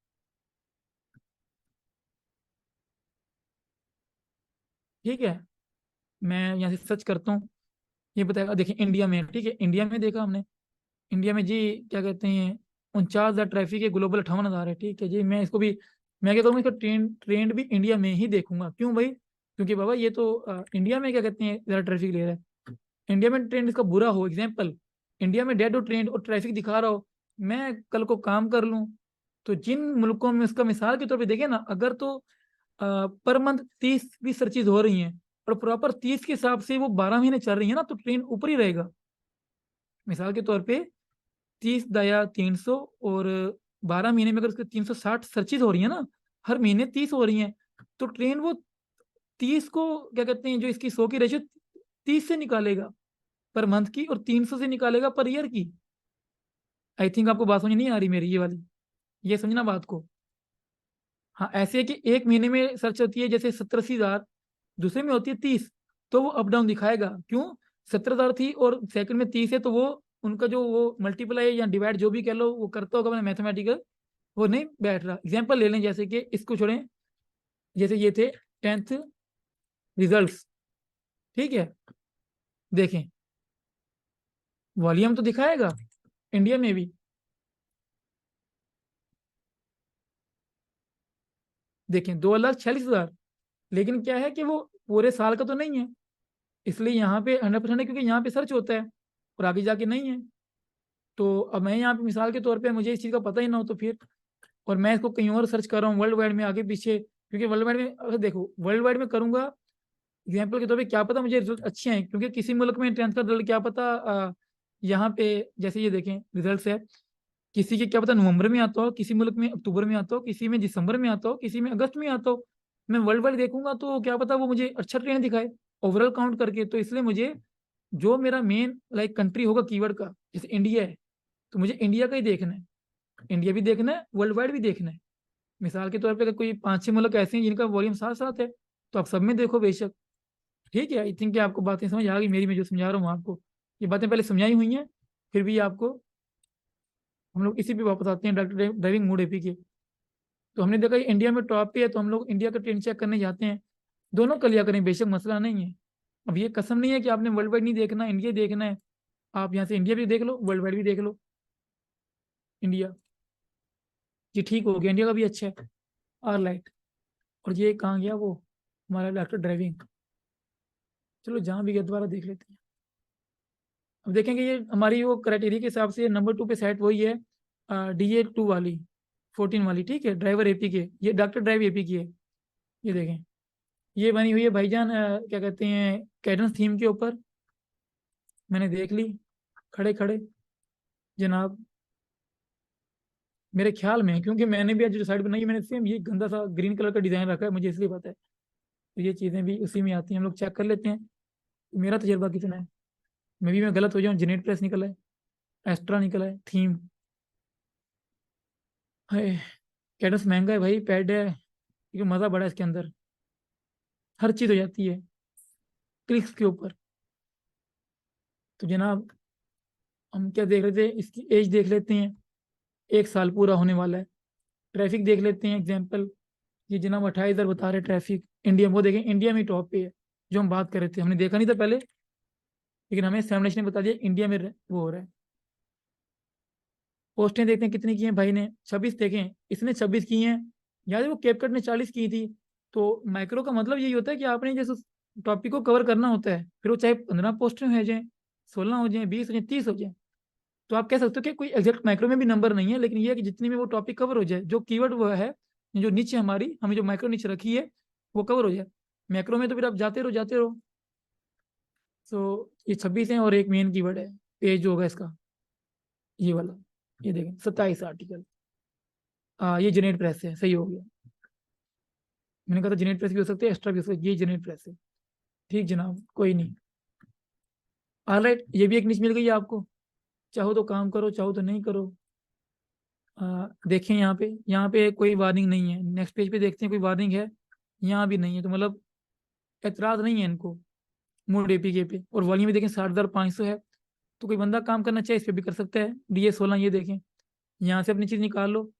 S1: ठीक है। मैं यहाँ से सर्च करता हूँ, ये बताएगा। देखिए इंडिया में, ठीक है, इंडिया में देखा हमने। इंडिया में जी क्या कहते हैं, 49,000 ट्रैफिक है, ग्लोबल 58,000 है। ठीक है जी, मैं इसको भी, मैं क्या करूँगा, इसका ट्रेंड ट्रेंड भी इंडिया में ही देखूंगा। क्यों भाई? क्योंकि बाबा ये तो इंडिया में क्या कहते हैं ज़्यादा ट्रैफिक ले रहा है। इंडिया में ट्रेंड इसका बुरा हो, एग्जाम्पल इंडिया में डेड हो ट्रेंड और ट्रैफिक दिखा रहा हो, मैं कल को काम कर लूँ, तो जिन मुल्कों में उसका मिसाल के तौर पे देखें ना, अगर तो पर मंथ 30 भी सर्चेज हो रही हैं और प्रॉपर 30 के हिसाब से वो 12 महीने चल रही है ना, तो ट्रेंड ऊपर ही रहेगा। मिसाल के तौर पे 30 दया 300, और 12 महीने में अगर उसके 360 सर्चेज हो रही है ना, हर महीने 30 हो रही हैं, तो ट्रेंड वो 30 को क्या कहते हैं, जो इसकी 100 की रेशियो 30 से निकालेगा पर मंथ की, और 300 से निकालेगा पर ईयर की। आई थिंक आपको बात समझ नहीं आ रही मेरी ये वाली, ये समझना बात को। हाँ, ऐसे है कि एक महीने में सर्च होती है जैसे 70-80 हज़ार, दूसरे में होती है 30, तो वो अप डाउन दिखाएगा। क्यों? 70,000 थी और सेकंड में 30 है, तो वो उनका जो वो मल्टीप्लाई या डिवाइड जो भी कह लो वो करता होगा मैंने मैथमेटिकल, वो नहीं बैठ रहा। एग्जाम्पल ले लें, जैसे कि इसको छोड़ें, जैसे ये थे 10th रिजल्ट्स। ठीक है, देखें वॉल्यूम तो दिखाएगा इंडिया में भी। देखें 2,46,000, लेकिन क्या है कि वो पूरे साल का तो नहीं है, इसलिए यहाँ पे 100% है, क्योंकि यहाँ पे सर्च होता है और आगे जाके नहीं है। तो अब मैं यहाँ पे मिसाल के तौर पे मुझे इस चीज़ का पता ही ना हो तो फिर, और मैं इसको कहीं और सर्च कर रहा हूँ वर्ल्ड वाइड में आगे पीछे, क्योंकि वर्ल्ड वाइड में अगर देखो वर्ल्ड वाइड में करूंगा एग्जाम्पल के तौर पे, क्या पता मुझे रिजल्ट अच्छे हैं, क्योंकि किसी मुल्क में 10th का रिजल्ट क्या पता यहाँ पे, जैसे ये देखें रिजल्ट है, किसी के क्या पता नवंबर में आता हो, किसी मुल्क में अक्टूबर में आता हो, किसी में दिसंबर में आता हो, किसी में अगस्त में आता हो। मैं वर्ल्ड वाइड देखूंगा तो क्या पता वो मुझे अच्छा ट्रेंड दिखाए ओवरऑल काउंट करके। तो इसलिए मुझे जो मेरा मेन लाइक कंट्री होगा कीवर्ड का, जैसे इंडिया है, तो मुझे इंडिया का ही देखना है। इंडिया भी देखना है, वर्ल्ड वाइड भी देखना है। मिसाल के तौर पे अगर कोई 5-6 मुल्क ऐसे हैं जिनका वॉल्यूम साथ साथ है, तो आप सब में देखो बेशक। ठीक है, आई थिंक आपको बातें समझ आ गई मेरी, मैं जो समझा रहा हूँ आपको, ये बातें पहले समझाई हुई हैं, फिर भी आपको हम लोग इसी पे वापस आते हैं डॉक्टर ड्राइविंग मोड एपी के। तो हमने देखा इंडिया में टॉप पे है, तो हम लोग इंडिया का ट्रेंड चेक करने जाते हैं। दोनों कर लिया करें, बेशक मसला नहीं है। अब ये कसम नहीं है कि आपने वर्ल्ड वाइड नहीं देखना, इंडिया देखना है, आप यहाँ से इंडिया भी देख लो, वर्ल्ड वाइड भी देख लो। इंडिया जी ठीक हो गया, इंडिया का भी अच्छा है, आर लाइट। और ये कहाँ गया वो हमारा डॉक्टर ड्राइविंग। चलो जहाँ भी गया दोबारा देख लेते हैं। अब देखेंगे ये हमारी वो क्राइटेरिया के हिसाब से नंबर 2 पे सेट वही है, DA 2 वाली, 14 वाली, ठीक है, ड्राइवर एपी के, ये डॉक्टर ड्राइव एपी की है। ये देखें, ये बनी हुई है भाईजान, क्या कहते हैं, कैडेंस थीम के ऊपर। मैंने देख ली खड़े खड़े जनाब, मेरे ख्याल में, क्योंकि मैंने भी आज जो साइड बनाई है, मैंने सेम ये गंदा सा ग्रीन कलर का डिजाइन रखा है, मुझे इसलिए पता है। तो ये चीज़ें भी उसी में आती हैं, हम लोग चेक कर लेते हैं मेरा तजर्बा कितना है। मैं गलत हो जाऊँ, जेनेट प्रेस निकला है, एस्ट्रा निकला है, थीम है। कैडस महंगा है भाई, पैड है, लेकिन मज़ा बड़ा है इसके अंदर, हर चीज़ हो जाती है क्लिक्स के ऊपर। तो जनाब हम क्या देख रहे थे, इसकी एज देख लेते हैं, 1 साल पूरा होने वाला है। ट्रैफिक देख लेते हैं एग्जाम्पल, ये जनाब 28,000 बता रहे ट्रैफिक इंडिया, वो देखें इंडिया में टॉप पे है। जो हम बात कर रहे थे, हमने देखा नहीं था पहले, लेकिन हमें सैमलेशन ने बता दिया इंडिया में वो हो रहा है। पोस्टें देखते हैं कितनी की हैं भाई ने, 26 देखें, इसने 26 की हैं। याद है वो कैपकट ने 40 की थी। तो माइक्रो का मतलब यही होता है कि आपने जैसे टॉपिक को कवर करना होता है, फिर वो चाहे 15 पोस्टें हो जाए, 16 हो जाए, 20 हो जाए, 30 हो जाए, तो आप कह सकते हो कि कोई एग्जैक्ट माइक्रो में भी नंबर नहीं है, लेकिन ये है कि जितनी में वो टॉपिक कवर हो जाए, जो कीवर्ड वो है, जो नीचे हमारी हमें जो माइक्रो नीचे रखी है, वो कवर हो जाए। मैक्रो में तो फिर आप जाते रहो जाते रहो। तो ये 26 है, और एक मेन कीवर्ड है, पेज होगा इसका, ये वाला, ये देखें 27 आर्टिकल। ये जेनेट प्रेस है, सही हो गया। मैंने कहा था जेनेट प्रेस भी हो सकते हैं, एक्स्ट्रा भी हो सकते हैं, ये जेनेट प्रेस है। ठीक जनाब, कोई नहीं। ऑलराइट, ये भी एक निच मिल गई है आपको, चाहो तो काम करो, चाहो तो नहीं करो। देखें यहाँ पे कोई वार्निंग नहीं है। नेक्स्ट पेज पे देखते हैं कोई वार्निंग है, यहाँ भी नहीं है, तो मतलब एतराज नहीं है इनको मूड एपीके पे। और वॉल्यूम भी देखें 60,500 है, तो कोई बंदा काम करना चाहे इस पे भी कर सकता है। DA 16 ये देखें, यहाँ से अपनी चीज़ निकाल लो।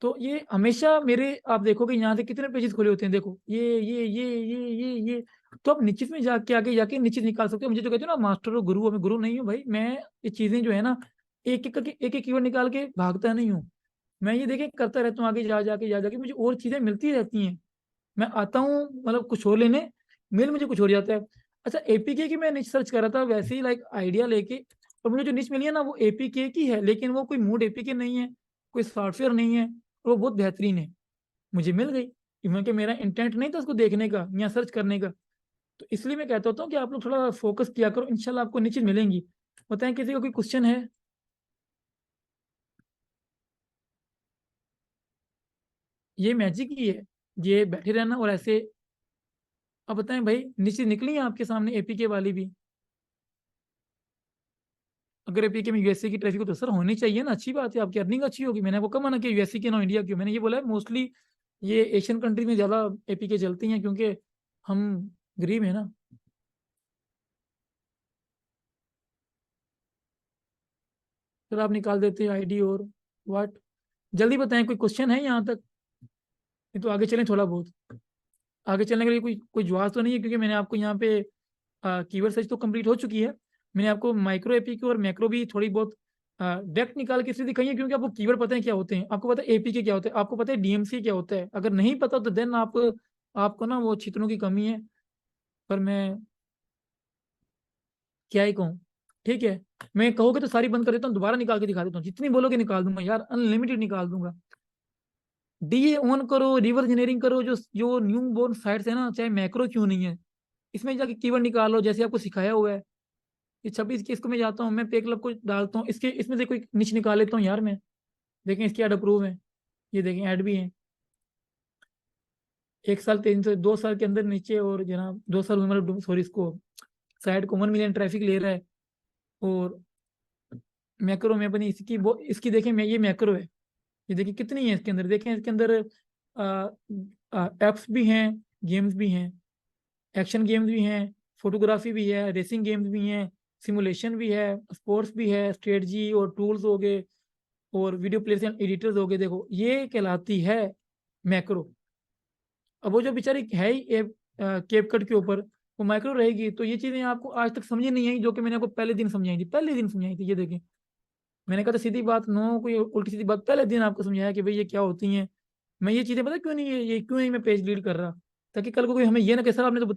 S1: तो ये हमेशा मेरे, आप देखोगे यहाँ से कितने पेजेस खुले होते हैं, देखो ये, तो आप निश्चित में जाके आगे जाके निश्चित निकाल सकते हो। मुझे जो कहते हो ना मास्टर और गुरु, मैं गुरु नहीं हूँ भाई, मैं ये चीजें जो है ना, एक एक करके एक एक कीवर्ड निकाल के भागता नहीं हूँ। मैं ये देखे करता रहता हूँ, आगे जा जाके मुझे और चीजें मिलती रहती हैं। मैं आता हूँ मतलब कुछ और लेने, मेल मुझे कुछ और जाता है। अच्छा, एपीके की मैं निच सर्च कर रहा था वैसे ही, लाइक आइडिया लेके, और मुझे जो निच मिली है ना वो एपीके की है, लेकिन वो कोई मूड एपीके नहीं है, कोई सॉफ्टवेयर नहीं है, और वो बहुत बेहतरीन है, मुझे मिल गई। क्योंकि मेरा इंटेंट नहीं था उसको देखने का या सर्च करने का। तो इसलिए मैं कहता होता हूँ कि आप लोग थोड़ा फोकस किया करो, इंशाल्लाह आपको नीचे मिलेंगी। बताएं किसी का कोई क्वेश्चन है? ये मैजिक ही है, ये बैठे रहना और ऐसे। अब बताएं भाई, नीचे निकली है आपके सामने एपीके वाली भी। अगर एपीके में यूएसए की ट्रैफिक हो तो सर होनी चाहिए ना, अच्छी बात है, आपकी अर्निंग अच्छी होगी। मैंने आपको कब मना किया यूएसए की ना इंडिया की? मैंने ये बोला है मोस्टली ये एशियन कंट्री में ज़्यादा एपीके चलती हैं, क्योंकि हम गरीब है ना। फिर आप निकाल देते हैं आईडी और व्हाट। जल्दी बताएं, कोई क्वेश्चन है यहाँ तक? नहीं तो आगे चलें थोड़ा बहुत। आगे चलने के लिए कोई कोई जवाब तो नहीं है, क्योंकि मैंने आपको यहाँ पे कीवर्ड सर्च तो कंप्लीट हो चुकी है। मैंने आपको माइक्रो एपीके और मैक्रो भी थोड़ी बहुत डेप्थ निकाल के इसलिए दिखाई है, क्योंकि आपको कीवर्ड पता है क्या होते हैं, आपको पता है एपीके क्या होता है, आपको पता है डीएमसी क्या होता है। अगर नहीं पता तो देन आपको ना वो छितरों की कमी है। पर मैं क्या ही कहूँ, ठीक है। मैं कहोगे तो सारी बंद कर देता हूँ, दोबारा निकाल के दिखा देता हूँ, जितनी बोलोगे निकाल दूंगा यार, अनलिमिटेड निकाल दूंगा। डीए ऑन करो, रिवर्स इंजीनियरिंग करो, जो जो न्यू बोर्न साइट्स है ना, चाहे मैक्रो क्यों नहीं है, इसमें जाके कीवर्ड निकालो जैसे आपको सिखाया हुआ है। ये 26 की, इसको मैं जाता हूँ, मैं पे क्लब को डालता हूँ, इसके इसमें से कोई निच निकाल लेता हूँ यार मैं। देखें इसकी ऐड अप्रूव है, ये देखें ऐड भी है। 1 साल 300, 2 साल के अंदर नीचे, और जनाब 2 साल हुए, मतलब सॉरी, इसको साइट को 1 मिलियन ट्रैफिक ले रहा है। और मैक्रो में अपनी इसकी वो इसकी देखें, मैं ये मैक्रो है, ये देखिए कितनी है इसके अंदर, देखें इसके अंदर एप्स भी हैं, गेम्स भी हैं, एक्शन गेम्स भी हैं, फोटोग्राफी भी है, रेसिंग गेम्स भी हैं, सिमुलेशन भी है, स्पोर्ट्स भी है, स्ट्रेटजी और टूल्स हो गए, और वीडियो प्लेयर्स एंड एडिटर्स हो गए। देखो ये कहलाती है मैक्रो। अब वो जो बेचारी है ही कैपकट के ऊपर, वो माइक्रो रहेगी। तो ये चीज़ें आपको आज तक समझ नहीं आई, जो कि मैंने आपको पहले दिन समझाई थी, पहले दिन समझाई थी। ये देखिए, मैंने कहा था सीधी बात, नो कोई उल्टी सीधी बात, पहले दिन आपको समझाया कि भाई ये क्या होती हैं। मैं ये चीज़ें पता क्यों नहीं, ये क्यों नहीं मैं पेज रीड कर रहा, ताकि कल को कोई हमें ये ना कहे सर आपने तो